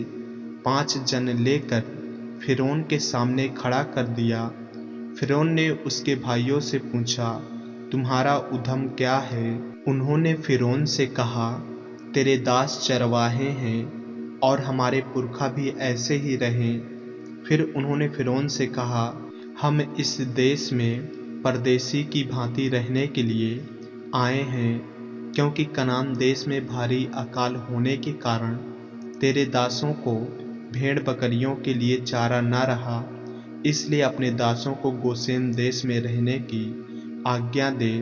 5 जन लेकर फिरौन के सामने खड़ा कर दिया। फिरौन ने उसके भाइयों से पूछा, तुम्हारा उद्यम क्या है? उन्होंने फिरौन से कहा, तेरे दास चरवाहे हैं और हमारे पुरखा भी ऐसे ही रहे। फिर उन्होंने फिरौन से कहा, हम इस देश में परदेशी की भांति रहने के लिए आए हैं, क्योंकि कनान देश में भारी अकाल होने के कारण तेरे दासों को भेड़ बकरियों के लिए चारा न रहा, इसलिए अपने दासों को गोशेन देश में रहने की आज्ञा दे।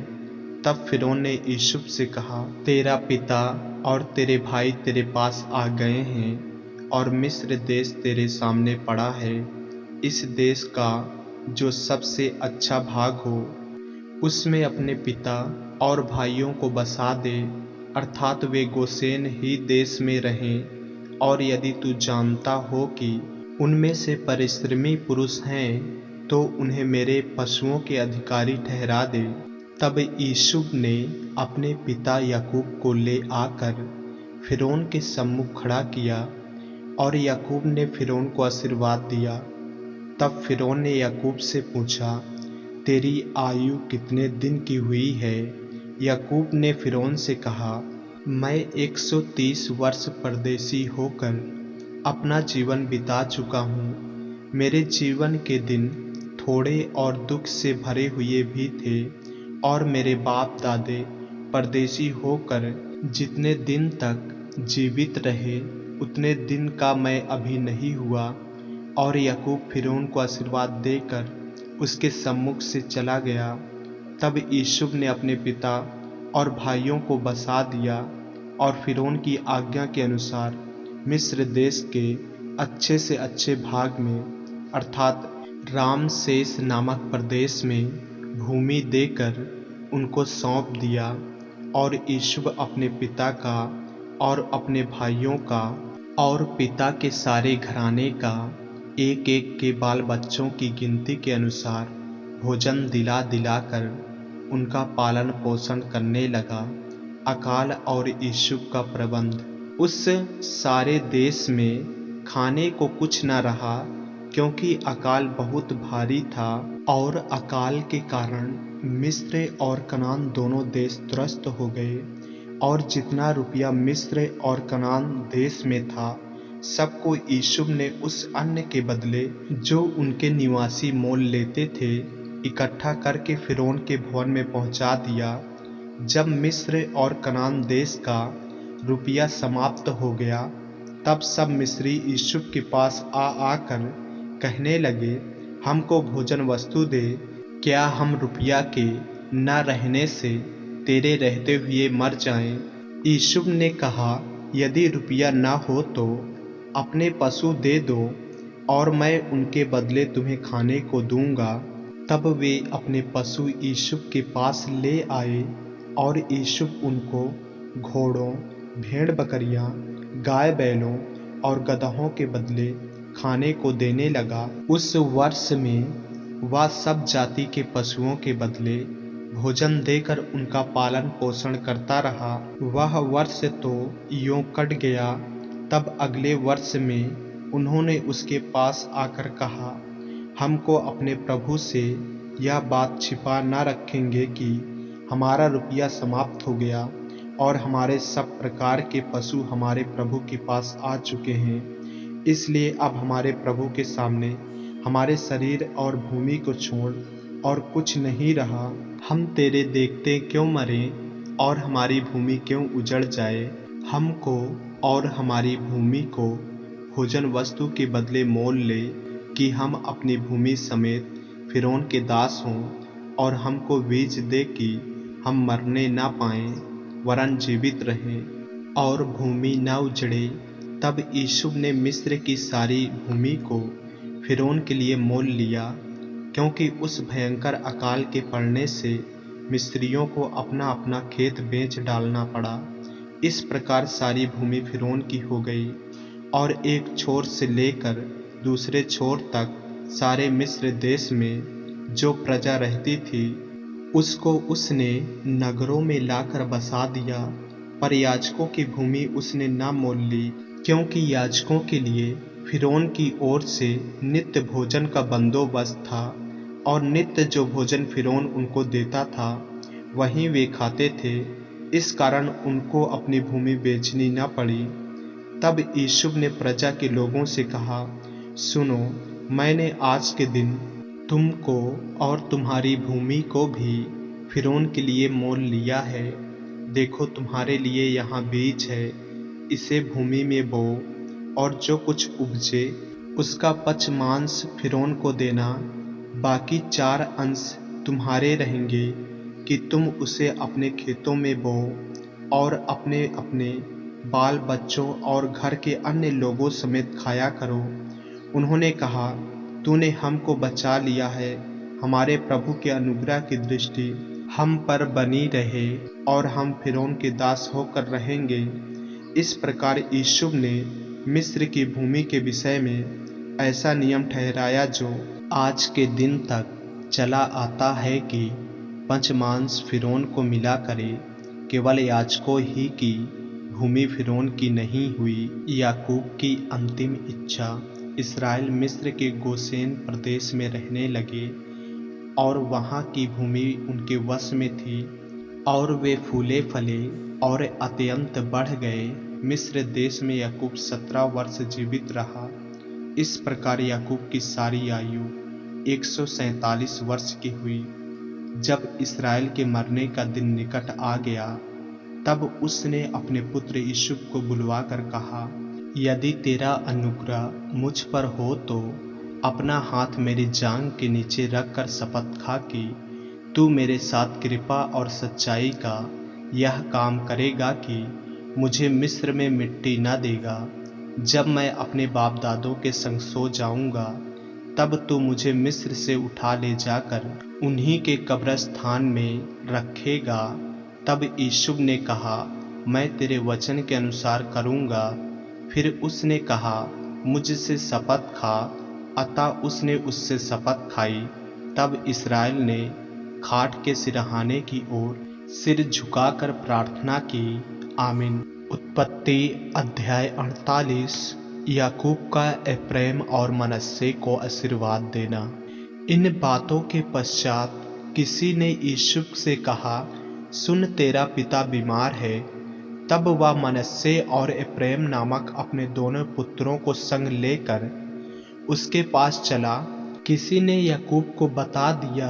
तब फिरौन ने यूसुफ से कहा, तेरा पिता और तेरे भाई तेरे पास आ गए हैं, और मिस्र देश तेरे सामने पड़ा है। इस देश का जो सबसे अच्छा भाग हो उसमें अपने पिता और भाइयों को बसा दे, अर्थात वे गोशेन ही देश में रहें। और यदि तू जानता हो कि उनमें से परिश्रमी पुरुष हैं, तो उन्हें मेरे पशुओं के अधिकारी ठहरा दे। तब यूसुफ ने अपने पिता याकूब को ले आकर फिरौन के सम्मुख खड़ा किया, और याकूब ने फिरौन को आशीर्वाद दिया। तब फिरौन ने याकूब से पूछा, तेरी आयु कितने दिन की हुई है? याकूब ने फिरौन से कहा, मैं 130 वर्ष परदेशी होकर अपना जीवन बिता चुका हूँ। मेरे जीवन के दिन थोड़े और दुख से भरे हुए भी थे, और मेरे बाप दादे परदेशी होकर जितने दिन तक जीवित रहे उतने दिन का मैं अभी नहीं हुआ। और याकूब फिरौन को आशीर्वाद देकर उसके सम्मुख से चला गया। तब यूसुफ ने अपने पिता और भाइयों को बसा दिया, और फिरौन की आज्ञा के अनुसार मिस्र देश के अच्छे से अच्छे भाग में, अर्थात रामसेस नामक प्रदेश में भूमि देकर उनको सौंप दिया। और यूसुफ अपने पिता का और अपने भाइयों का और पिता के सारे घराने का एक एक के बाल बच्चों की गिनती के अनुसार भोजन दिला दिलाकर उनका पालन पोषण करने लगा। अकाल और यूसुफ का प्रबंध। उस सारे देश में खाने को कुछ न रहा, क्योंकि अकाल बहुत भारी था और अकाल के कारण मिस्र और कनान दोनों देश त्रस्त हो गए और जितना रुपया मिस्र और कनान देश में था सबको यूसुफ ने उस अन्न के बदले जो उनके निवासी मोल लेते थे इकट्ठा करके फिरौन के भवन में पहुंचा दिया। जब मिस्र और कनान देश का रुपया समाप्त हो गया तब सब मिस्री यूसुफ के पास आकर कहने लगे, हमको भोजन वस्तु दे, क्या हम रुपया के न रहने से तेरे रहते हुए मर जाएं। यूसुफ ने कहा, यदि रुपया न हो तो अपने पशु दे दो और मैं उनके बदले तुम्हें खाने को दूंगा। तब वे अपने पशु यूसुफ के पास ले आए और यूसुफ उनको घोड़ों, भेड़ बकरियां, गाय बैलों और गदहों के बदले खाने को देने लगा। उस वर्ष में वह सब जाति के पशुओं के बदले भोजन देकर उनका पालन पोषण करता रहा। वह वर्ष तो यूं कट गया। तब अगले वर्ष में उन्होंने उसके पास आकर कहा, हमको अपने प्रभु से यह बात छिपा न रखेंगे कि हमारा रुपया समाप्त हो गया और हमारे सब प्रकार के पशु हमारे प्रभु के पास आ चुके हैं। इसलिए अब हमारे प्रभु के सामने हमारे शरीर और भूमि को छोड़ और कुछ नहीं रहा। हम तेरे देखते क्यों मरें और हमारी भूमि क्यों उजड़ जाए। हमको और हमारी भूमि को भोजन वस्तु के बदले मोल ले कि हम अपनी भूमि समेत फिरौन के दास हों और हमको बीज दे कि हम मरने ना पाएं वरन जीवित रहें और भूमि न उजड़े। तब यूसुफ ने मिस्र की सारी भूमि को फिरौन के लिए मोल लिया, क्योंकि उस भयंकर अकाल के पड़ने से मिस्रियों को अपना अपना खेत बेच डालना पड़ा। इस प्रकार सारी भूमि फिरौन की हो गई और एक छोर से लेकर दूसरे छोर तक सारे मिस्र देश में जो प्रजा रहती थी उसको उसने नगरों में लाकर बसा दिया। पर याजकों की भूमि उसने न मोल ली, क्योंकि याजकों के लिए फिरौन की ओर से नित्य भोजन का बंदोबस्त था और नित्य जो भोजन फिरौन उनको देता था वहीं वे खाते थे। इस कारण उनको अपनी भूमि बेचनी न पड़ी। तब यूसुफ ने प्रजा के लोगों से कहा, सुनो, मैंने आज के दिन तुमको और तुम्हारी भूमि को भी फिरौन के लिए मोल लिया है। देखो, तुम्हारे लिए यहाँ बीज है, इसे भूमि में बो और जो कुछ उपजे उसका पचमांश फिरौन को देना। बाकी 4 अंश तुम्हारे रहेंगे कि तुम उसे अपने खेतों में बो और अपने अपने बाल बच्चों और घर के अन्य लोगों समेत खाया करो। उन्होंने कहा, तूने हमको बचा लिया है। हमारे प्रभु के अनुग्रह की दृष्टि हम पर बनी रहे और हम फिरौन के दास होकर रहेंगे। इस प्रकार यूसुफ ने मिस्र की भूमि के विषय में ऐसा नियम ठहराया जो आज के दिन तक चला आता है कि पंचमांश फिरौन को मिला करे। केवल याजकों ही की भूमि फिरौन की नहीं हुई। याकूब की अंतिम इच्छा। इस्राएल मिस्र के गोशेन प्रदेश में रहने लगे और वहाँ की भूमि उनके वश में थी और वे फूले फले और अत्यंत बढ़ गए। मिस्र देश में याकूब 17 वर्ष जीवित रहा। इस प्रकार याकूब की सारी आयु 147 वर्ष की हुई। जब इस्राएल के मरने का दिन निकट आ गया तब उसने अपने पुत्र यूसुफ को बुलवाकर कहा, यदि तेरा अनुग्रह मुझ पर हो तो अपना हाथ मेरी जांघ के नीचे रखकर शपथ खा कि तू मेरे साथ कृपा और सच्चाई का यह काम करेगा कि मुझे मिस्र में मिट्टी न देगा। जब मैं अपने बाप दादों के संग सो जाऊंगा तब तू मुझे मिस्र से उठा ले जाकर उन्हीं के कब्रस्थान में रखेगा। तब यूसुफ ने कहा, मैं तेरे वचन के अनुसार करूंगा। फिर उसने कहा, मुझसे शपथ खा। अतः उसने उससे शपथ खाई। तब इस्राएल ने खाट के सिरहाने की ओर सिर झुकाकर प्रार्थना की। आमीन। उत्पत्ति अध्याय 48। याकूब का एप्रैम और मनश्शे को आशीर्वाद देना। इन बातों के पश्चात किसी ने यूसुफ से कहा, सुन, तेरा पिता बीमार है। तब वह मनश्शे और एप्रैम नामक अपने दोनों पुत्रों को संग लेकर उसके पास चला। किसी ने याकूब को बता दिया,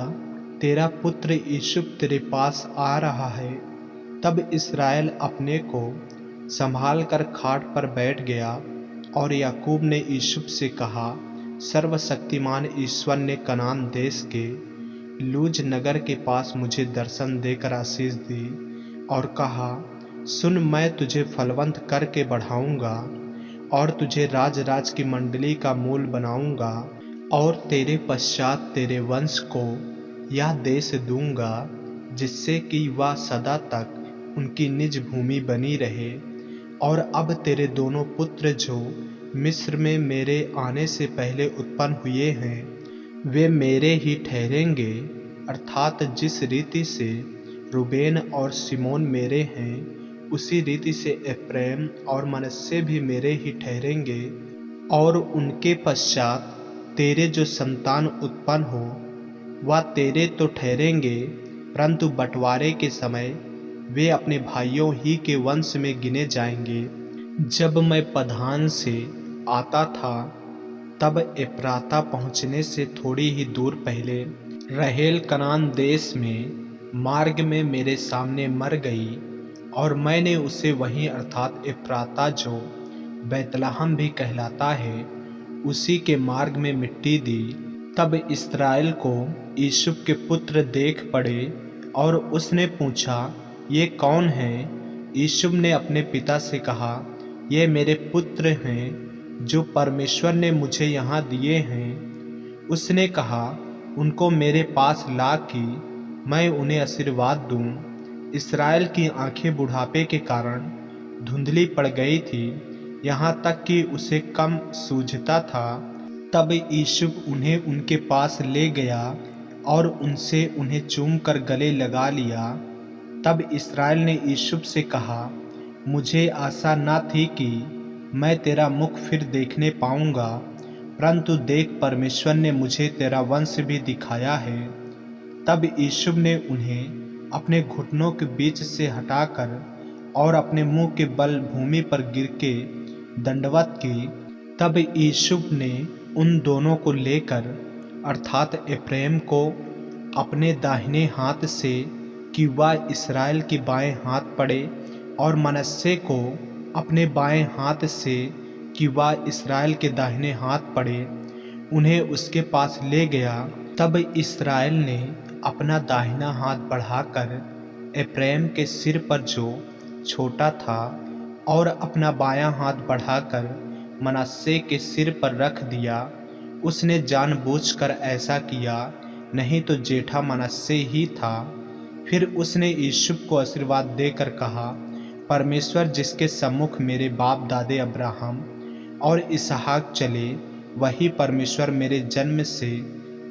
तेरा पुत्र यूसुफ तेरे पास आ रहा है। तब इस्राएल अपने को संभाल कर खाट पर बैठ गया और याकूब ने यूसुफ से कहा, सर्वशक्तिमान ईश्वर ने कनान देश के लूज नगर के पास मुझे दर्शन देकर आशीष दी और कहा, सुन, मैं तुझे फलवंत करके बढ़ाऊंगा और तुझे राज की मंडली का मूल बनाऊंगा और तेरे पश्चात तेरे वंश को यह देश दूंगा, जिससे कि वह सदा तक उनकी निज भूमि बनी रहे। और अब तेरे दोनों पुत्र जो मिस्र में मेरे आने से पहले उत्पन्न हुए हैं, वे मेरे ही ठहरेंगे, अर्थात जिस रीति से रूबेन और सिमोन मेरे हैं, उसी रीति से एप्रैम और मनश्शे भी मेरे ही ठहरेंगे। और उनके पश्चात तेरे जो संतान उत्पन्न हो, वह तेरे तो ठहरेंगे, परंतु बंटवारे के समय वे अपने भाइयों ही के वंश में गिने जाएंगे। जब मैं पधान से आता था, तब एप्राता पहुँचने से थोड़ी ही दूर पहले रहेल कनान देश में मार्ग में मेरे सामने मर गई, और मैंने उसे वहीं अर्थात एप्राता जो बैतलहम भी कहलाता है, उसी के मार्ग में मिट्टी दी। तब इस्राएल को यूसुफ के पुत्र देख पड़े और उसने पूछा, ये कौन हैं? यूसुफ ने अपने पिता से कहा, ये मेरे पुत्र हैं जो परमेश्वर ने मुझे यहाँ दिए हैं। उसने कहा, उनको मेरे पास ला कि मैं उन्हें आशीर्वाद दूं। इस्राएल की आंखें बुढ़ापे के कारण धुंधली पड़ गई थी, यहाँ तक कि उसे कम सूझता था। तब यूसुफ उन्हें उनके पास ले गया और उनसे उन्हें चूमकर गले लगा लिया। तब इस्राएल ने यूसुफ से कहा, मुझे आशा न थी कि मैं तेरा मुख फिर देखने पाऊंगा, परंतु देख, परमेश्वर ने मुझे तेरा वंश भी दिखाया है। तब यूसुफ ने उन्हें अपने घुटनों के बीच से हटाकर और अपने मुंह के बल भूमि पर गिर के दंडवत की। तब यूसुफ ने उन दोनों को लेकर अर्थात एप्रैम को अपने दाहिने हाथ से कि वह इस्राएल के बाएं हाथ पड़े, और मनश्शे को अपने बाएं हाथ से कि वह इस्राएल के दाहिने हाथ पड़े, उन्हें उसके पास ले गया। तब इस्राएल ने अपना दाहिना हाथ बढ़ाकर एप्रैम के सिर पर जो छोटा था और अपना बायां हाथ बढ़ाकर मनश्शे के सिर पर रख दिया। उसने जानबूझकर ऐसा किया, नहीं तो जेठा मनश्शे ही था। फिर उसने यूसुफ को आशीर्वाद देकर कहा, परमेश्वर जिसके सम्मुख मेरे बाप दादे अब्राहम और इसहाक चले, वही परमेश्वर मेरे जन्म से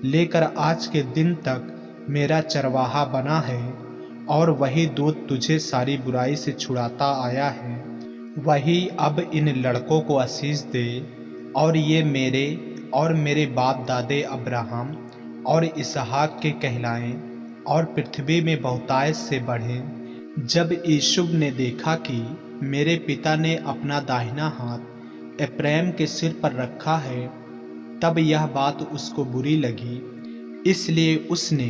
लेकर आज के दिन तक मेरा चरवाहा बना है, और वही दूत तुझे सारी बुराई से छुड़ाता आया है। वही अब इन लड़कों को आशीष दे, और ये मेरे और मेरे बाप दादे अब्राहम और इसहाक के कहलाएं, और पृथ्वी में बहुतायत से बढ़ें। जब यूसुफ ने देखा कि मेरे पिता ने अपना दाहिना हाथ एप्रैम के सिर पर रखा है, तब यह बात उसको बुरी लगी। इसलिए उसने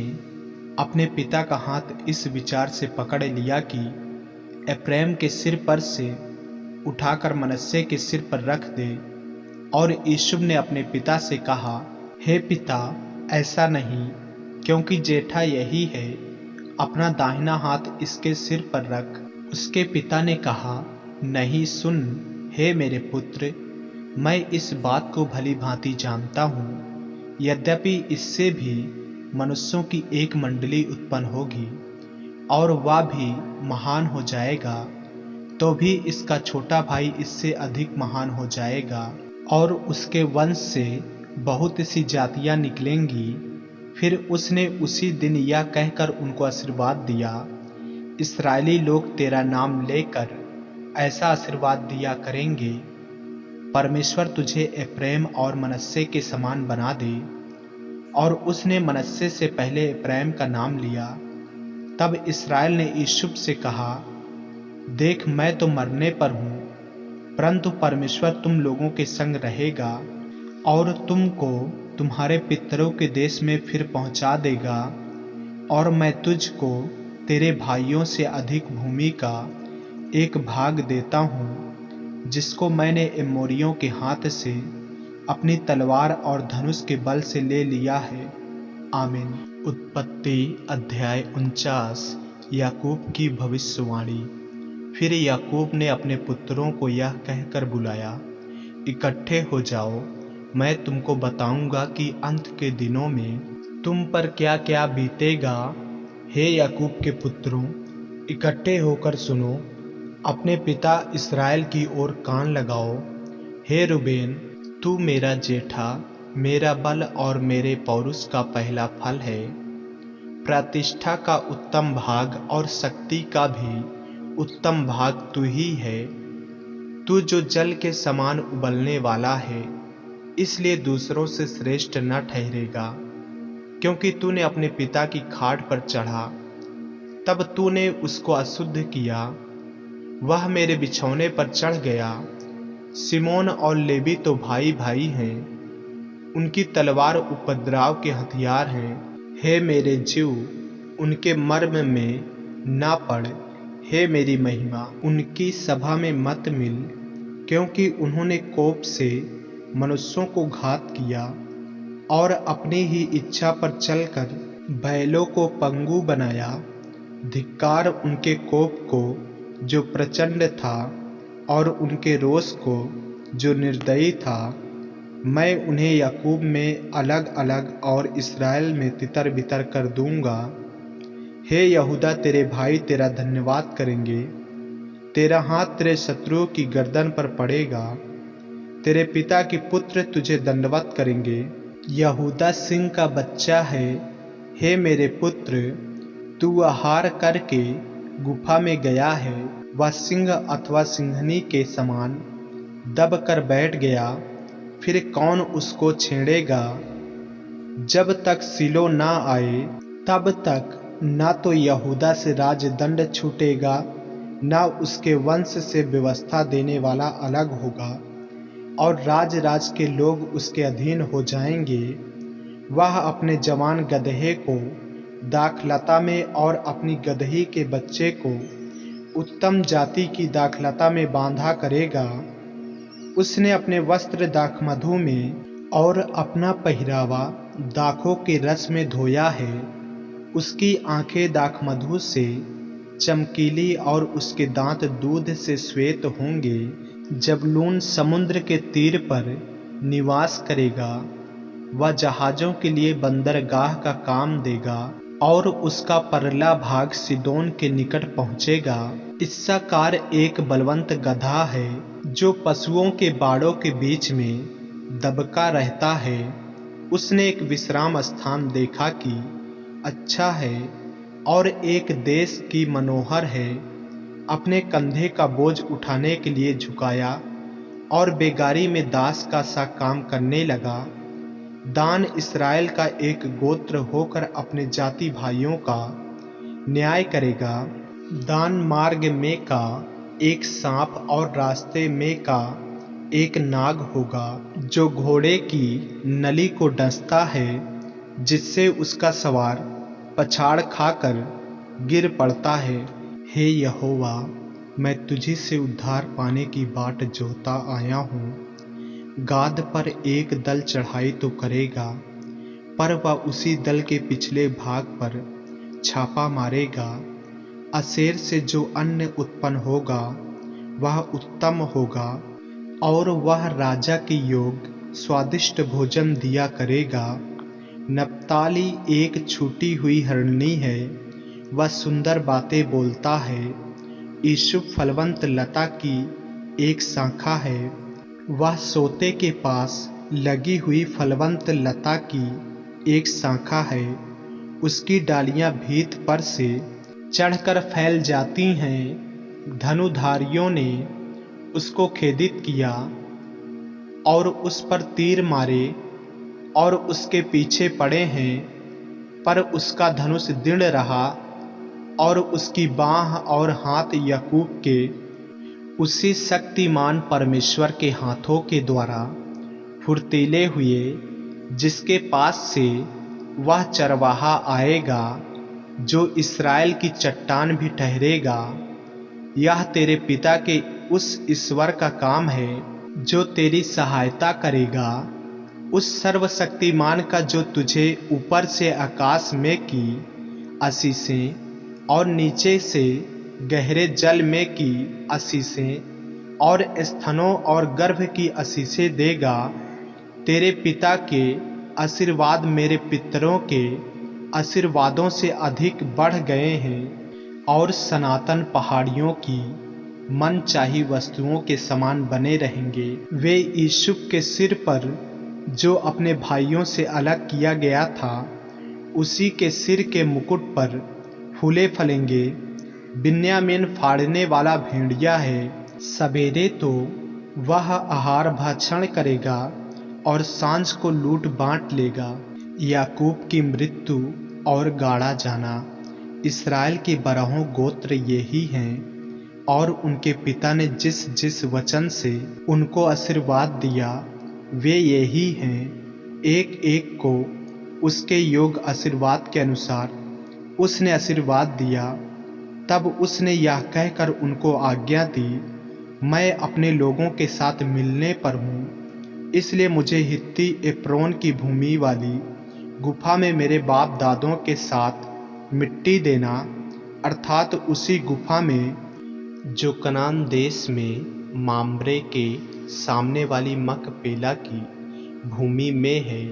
अपने पिता का हाथ इस विचार से पकड़ लिया कि एप्रैम के सिर पर से उठाकर मनश्शे के सिर पर रख दे। और यूसुफ ने अपने पिता से कहा, हे पिता, ऐसा नहीं, क्योंकि जेठा यही है, अपना दाहिना हाथ इसके सिर पर रख। उसके पिता ने कहा, नहीं, सुन, हे मेरे पुत्र, मैं इस बात को भली भांति जानता हूँ, यद्यपि इससे भी मनुष्यों की एक मंडली उत्पन्न होगी और वह भी महान हो जाएगा, तो भी इसका छोटा भाई इससे अधिक महान हो जाएगा, और उसके वंश से बहुत सी जातियां निकलेंगी। फिर उसने उसी दिन यह कहकर उनको आशीर्वाद दिया, इस्राएली लोग तेरा नाम लेकर ऐसा आशीर्वाद दिया करेंगे, परमेश्वर तुझे एप्रैम और मनश्शे के समान बना दे। और उसने मनश्शे से पहले एप्रैम का नाम लिया। तब इसराइल ने यूसुफ से कहा, देख मैं तो मरने पर हूँ, परंतु परमेश्वर तुम लोगों के संग रहेगा और तुमको तुम्हारे पितरों के देश में फिर पहुंचा देगा। और मैं तुझको तेरे भाइयों से अधिक भूमि का एक भाग देता हूँ, जिसको मैंने एमोरियों के हाथ से अपनी तलवार और धनुष के बल से ले लिया है। आमीन। उत्पत्ति अध्याय 49। याकूब की भविष्यवाणी। फिर याकूब ने अपने पुत्रों को यह कहकर बुलाया, इकट्ठे हो जाओ, मैं तुमको बताऊंगा कि अंत के दिनों में तुम पर क्या क्या बीतेगा। हे याकूब के पुत्रों, इकट्ठे होकर सुनो, अपने पिता इसराइल की ओर कान लगाओ। हे रूबेन, तू मेरा जेठा, मेरा बल और मेरे पौरुष का पहला फल है। प्रतिष्ठा का उत्तम भाग और शक्ति का भी उत्तम भाग तू ही है। तू जो जल के समान उबलने वाला है, इसलिए दूसरों से श्रेष्ठ न ठहरेगा, क्योंकि तूने अपने पिता की खाट पर चढ़ा, तब तूने उसको अशुद्ध किया। वह मेरे बिछौने पर चढ़ गया। सिमोन और लेवी तो भाई भाई हैं, उनकी तलवार उपद्रव के हथियार हैं। हे मेरे जीव, उनके मर्म में ना पड़। हे मेरी महिमा, उनकी सभा में मत मिल, क्योंकि उन्होंने कोप से मनुष्यों को घात किया और अपनी ही इच्छा पर चलकर बैलों को पंगु बनाया। धिक्कार उनके कोप को जो प्रचंड था और उनके रोष को जो निर्दयी था। मैं उन्हें याकूब में अलग अलग और इस्राएल में तितर बितर कर दूंगा। हे यहूदा, तेरे भाई तेरा धन्यवाद करेंगे। तेरा हाथ तेरे शत्रुओं की गर्दन पर पड़ेगा। तेरे पिता के पुत्र तुझे दंडवत करेंगे। यहूदा सिंह का बच्चा है। हे मेरे पुत्र, तू आहार करके गुफा में गया है। वह सिंह अथवा सिंहनी के समान दब कर बैठ गया, फिर कौन उसको छेड़ेगा। जब तक सिलो ना आए, तब तक ना तो यहूदा से राजदंड छूटेगा, ना उसके वंश से व्यवस्था देने वाला अलग होगा, और राज राज के लोग उसके अधीन हो जाएंगे। वह अपने जवान गदहे को दाखलता में और अपनी गदही के बच्चे को उत्तम जाति की दाखलता में बांधा करेगा। उसने अपने वस्त्र दाखमधु में और अपना पहरावा दाखों के रस में धोया है। उसकी आंखें दाखमधु से चमकीली और उसके दांत दूध से श्वेत होंगे। जबूलून समुद्र के तीर पर निवास करेगा। वह जहाजों के लिए बंदरगाह का काम देगा और उसका परला भाग सिदोन के निकट पहुंचेगा। इस्साकार एक बलवंत गधा है, जो पशुओं के बाड़ों के बीच में दबका रहता है। उसने एक विश्राम स्थान देखा कि अच्छा है और एक देश की मनोहर है। अपने कंधे का बोझ उठाने के लिए झुकाया और बेगारी में दास का सा काम करने लगा। दान इस्राएल का एक गोत्र होकर अपने जाति भाइयों का न्याय करेगा। दान मार्ग में का एक सांप और रास्ते में का एक नाग होगा, जो घोड़े की नली को डसता है, जिससे उसका सवार पछाड़ खाकर गिर पड़ता है। हे यहोवा, मैं तुझी से उद्धार पाने की बाट जोहता आया हूँ। गाद पर एक दल चढ़ाई तो करेगा, पर वह उसी दल के पिछले भाग पर छापा मारेगा। असेर से जो अन्न उत्पन्न होगा वह उत्तम होगा, और वह राजा के योग स्वादिष्ट भोजन दिया करेगा। नप्ताली एक छूटी हुई हरणी है, वह सुंदर बातें बोलता है। यूसुफ फलवंत लता की एक शाखा है, वह सोते के पास लगी हुई फलवंत लता की एक शाखा है। उसकी डालियां भीत पर से चढ़कर फैल जाती हैं। धनुधारियों ने उसको खेदित किया, और उस पर तीर मारे और उसके पीछे पड़े हैं, पर उसका धनुष दृढ़ रहा और उसकी बाँह और हाथ याकूब के उसी शक्तिमान परमेश्वर के हाथों के द्वारा फुर्तीले हुए, जिसके पास से वह चरवाहा आएगा जो इस्राएल की चट्टान भी ठहरेगा। यह तेरे पिता के उस ईश्वर का काम है जो तेरी सहायता करेगा, उस सर्वशक्तिमान का जो तुझे ऊपर से आकाश में की आशीषें और नीचे से गहरे जल में की आशीषें और स्तनों और गर्भ की आशीषें देगा। तेरे पिता के आशीर्वाद मेरे पितरों के आशीर्वादों से अधिक बढ़ गए हैं और सनातन पहाड़ियों की मनचाही वस्तुओं के समान बने रहेंगे। वे यूसुफ के सिर पर जो अपने भाइयों से अलग किया गया था, उसी के सिर के मुकुट पर फूले फलेंगे। बिन्यामीन फाड़ने वाला भेड़िया है, सवेरे तो वह आहार भक्षण करेगा और सांझ को लूट बांट लेगा। याकूब की मृत्यु और गाड़ा जाना। इस्राएल के 12 गोत्र यही हैं और उनके पिता ने जिस जिस वचन से उनको आशीर्वाद दिया वे यही हैं। एक एक को उसके योग आशीर्वाद के अनुसार उसने आशीर्वाद दिया। तब उसने यह कहकर उनको आज्ञा दी, मैं अपने लोगों के साथ मिलने पर हूँ, इसलिए मुझे हित्ती एप्रोन की भूमि वाली गुफा में मेरे बाप दादों के साथ मिट्टी देना, अर्थात उसी गुफा में जो कनान देश में मामरे के सामने वाली मकपेला की भूमि में है।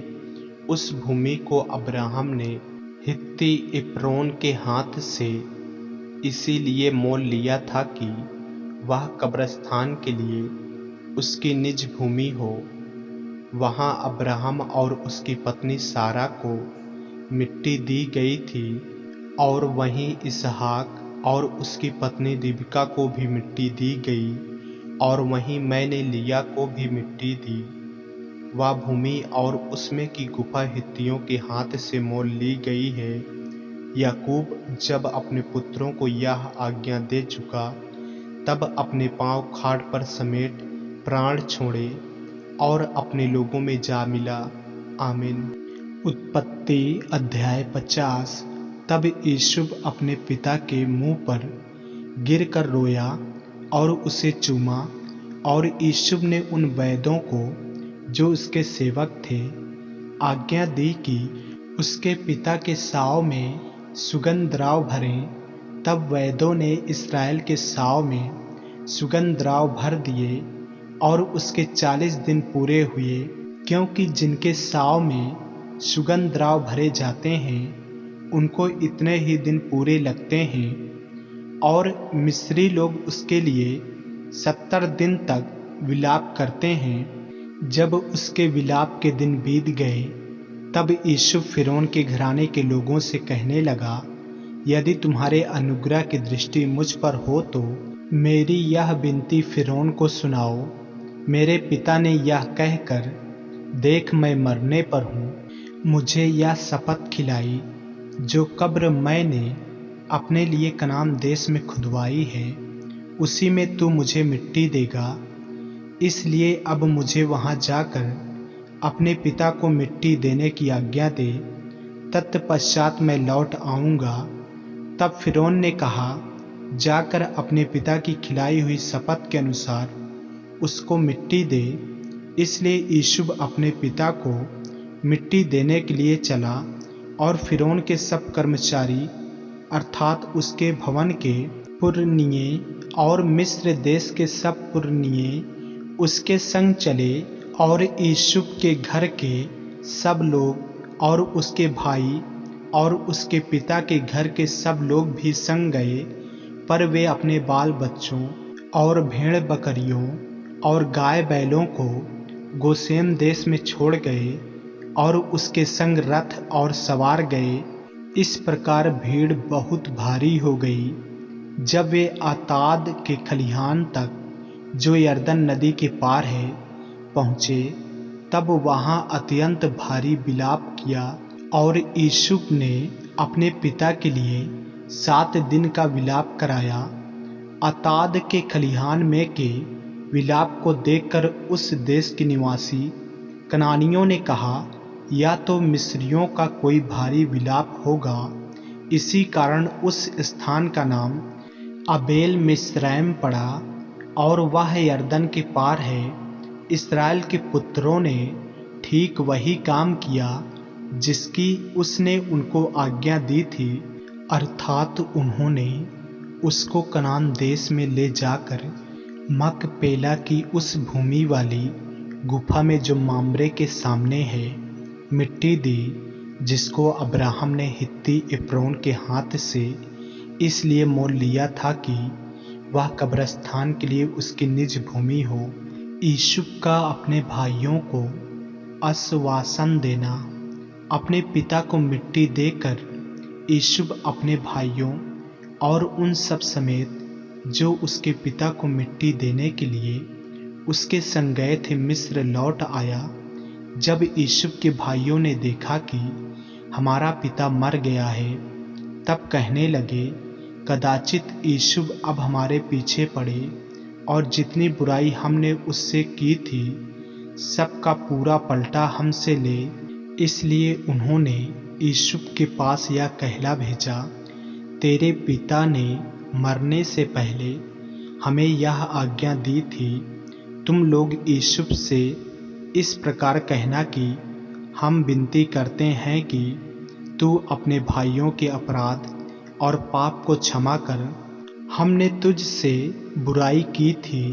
उस भूमि को अब्राहम ने हित्ती एप्रोन के हाथ से इसीलिए मोल लिया था कि वह कब्रिस्तान के लिए उसकी निज भूमि हो। वहाँ अब्राहम और उसकी पत्नी सारा को मिट्टी दी गई थी और वहीं इसहाक और उसकी पत्नी रिबका को भी मिट्टी दी गई और वहीं मैंने लिया को भी मिट्टी दी। वह भूमि और उसमें की गुफा हित्तियों के हाथ से मोल ली गई है। याकूब जब अपने पुत्रों को यह आज्ञा दे चुका, तब अपने पांव खाट पर समेट प्राण छोड़े और अपने लोगों में जा मिला। आमीन। उत्पत्ति अध्याय 50। तब यूसुफ अपने पिता के मुंह पर गिरकर रोया और उसे चूमा, और यूसुफ ने उन वैदों को जो उसके सेवक थे आज्ञा दी कि उसके पिता के साव में सुगंध द्राव भरें। तब वैदों ने इस्राएल के साव में सुगंध द्राव भर दिए और उसके 40 दिन पूरे हुए, क्योंकि जिनके साव में सुगंध द्राव भरे जाते हैं उनको इतने ही दिन पूरे लगते हैं। और मिस्री लोग उसके लिए 70 दिन तक विलाप करते हैं। जब उसके विलाप के दिन बीत गए, तब यूसुफ फिरौन के घराने के लोगों से कहने लगा, यदि तुम्हारे अनुग्रह की दृष्टि मुझ पर हो तो मेरी यह विनती फिरौन को सुनाओ। मेरे पिता ने यह कहकर, देख मैं मरने पर हूँ, मुझे यह शपथ खिलाई जो कब्र मैंने अपने लिए कनान देश में खुदवाई है, उसी में तू मुझे मिट्टी देगा। इसलिए अब मुझे वहाँ जाकर अपने पिता को मिट्टी देने की आज्ञा दे, तत्पश्चात मैं लौट आऊँगा। तब फिरौन ने कहा, जाकर अपने पिता की खिलाई हुई शपथ के अनुसार उसको मिट्टी दे। इसलिए यूसुफ अपने पिता को मिट्टी देने के लिए चला, और फिरौन के सब कर्मचारी अर्थात उसके भवन के पुरनिये और मिस्र देश के सब पुरनिये उसके संग चले, और यूसुफ के घर के सब लोग और उसके भाई और उसके पिता के घर के सब लोग भी संग गए। पर वे अपने बाल बच्चों और भेड़ बकरियों और गाय बैलों को गोशेन देश में छोड़ गए और उसके संग रथ और सवार गए। इस प्रकार भीड़ बहुत भारी हो गई। जब वे आताद के खलिहान तक, जो यरदन नदी के पार है, पहुँचे तब वहाँ अत्यंत भारी विलाप किया और यूसुफ ने अपने पिता के लिए 7 दिन का विलाप कराया। अताद के खलिहान में के विलाप को देखकर उस देश के निवासी कनानियों ने कहा, या तो मिस्रियों का कोई भारी विलाप होगा। इसी कारण उस स्थान का नाम अबेल मिस्रैम पड़ा और वह यरदन के पार है। इस्राएल के पुत्रों ने ठीक वही काम किया जिसकी उसने उनको आज्ञा दी थी, अर्थात उन्होंने उसको कनान देश में ले जाकर मकपेला की उस भूमि वाली गुफा में जो मामरे के सामने है मिट्टी दी, जिसको अब्राहम ने हित्ती एप्रोन के हाथ से इसलिए मोल लिया था कि वह कब्रिस्तान के लिए उसकी निज भूमि हो। यूसुफ का अपने भाइयों को आश्वासन देना। अपने पिता को मिट्टी देकर यूसुफ अपने भाइयों और उन सब समेत जो उसके पिता को मिट्टी देने के लिए उसके संग गए थे मिस्र लौट आया। जब यूसुफ के भाइयों ने देखा कि हमारा पिता मर गया है, तब कहने लगे, कदाचित यूसुफ अब हमारे पीछे पड़े और जितनी बुराई हमने उससे की थी सबका पूरा पलटा हमसे ले। इसलिए उन्होंने यूसुफ के पास यह कहला भेजा, तेरे पिता ने मरने से पहले हमें यह आज्ञा दी थी, तुम लोग यूसुफ से इस प्रकार कहना कि हम विनती करते हैं कि तू अपने भाइयों के अपराध और पाप को क्षमा कर। हमने तुझ से बुराई की थी,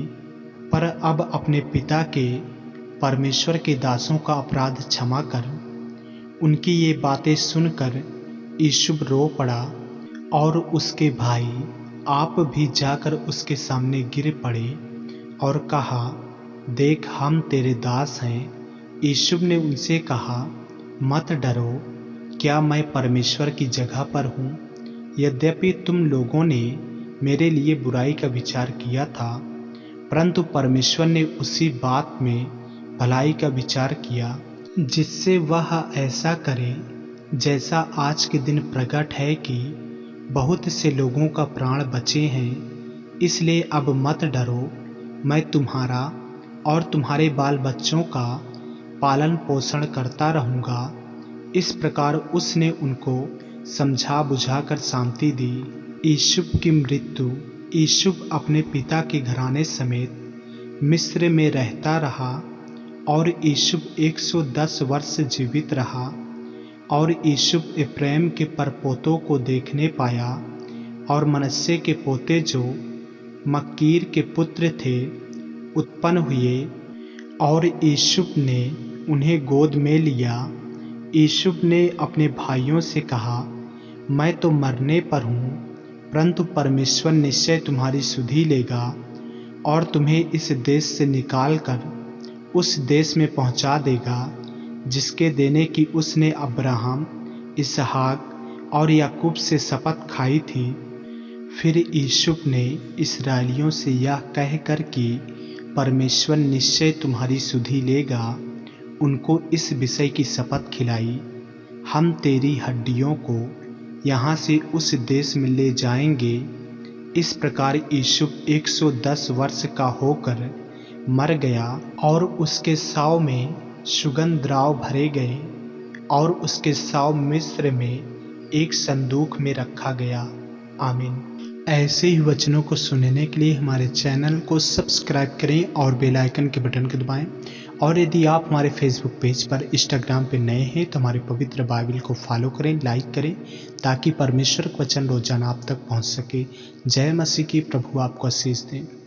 पर अब अपने पिता के परमेश्वर के दासों का अपराध क्षमा कर। उनकी ये बातें सुनकर यूसुफ रो पड़ा और उसके भाई आप भी जाकर उसके सामने गिर पड़े और कहा, देख हम तेरे दास हैं। यूसुफ ने उनसे कहा, मत डरो, क्या मैं परमेश्वर की जगह पर हूँ? यद्यपि तुम लोगों ने मेरे लिए बुराई का विचार किया था, परंतु परमेश्वर ने उसी बात में भलाई का विचार किया, जिससे वह ऐसा करे जैसा आज के दिन प्रकट है कि बहुत से लोगों का प्राण बचे हैं। इसलिए अब मत डरो, मैं तुम्हारा और तुम्हारे बाल बच्चों का पालन पोषण करता रहूँगा। इस प्रकार उसने उनको समझा बुझाकर शांति दी। यूसुफ की मृत्यु। यूसुफ अपने पिता के घराने समेत मिस्र में रहता रहा और यूसुफ 110 वर्ष जीवित रहा। और यूसुफ एप्रैम के परपोतों को देखने पाया और मनश्शे के पोते जो मकीर के पुत्र थे उत्पन्न हुए और यूसुफ ने उन्हें गोद में लिया। यूसुफ ने अपने भाइयों से कहा, मैं तो मरने पर हूँ, परंतु परमेश्वर निश्चय तुम्हारी सुधि लेगा और तुम्हें इस देश से निकालकर उस देश में पहुँचा देगा जिसके देने की उसने अब्राहम, इसहाक और याकूब से शपथ खाई थी। फिर यूसुफ ने इस्राएलियों से यह कहकर कि परमेश्वर निश्चय तुम्हारी सुधि लेगा, उनको इस विषय की शपथ खिलाई, हम तेरी हड्डियों को यहाँ से उस देश में ले जाएंगे। इस प्रकार यूसुफ 110 वर्ष का होकर मर गया और उसके शव में सुगंध द्राव भरे गए और उसके शव मिस्र में एक संदूक में रखा गया। आमीन। ऐसे ही वचनों को सुनने के लिए हमारे चैनल को सब्सक्राइब करें और बेल आइकन के बटन को दबाएं। और यदि आप हमारे फेसबुक पेज पर, इंस्टाग्राम पे नए हैं तो हमारे पवित्र बाइबल को फॉलो करें, लाइक करें, ताकि परमेश्वर का वचन रोजाना आप तक पहुंच सके। जय मसीह की। प्रभु आपको आशीष दें।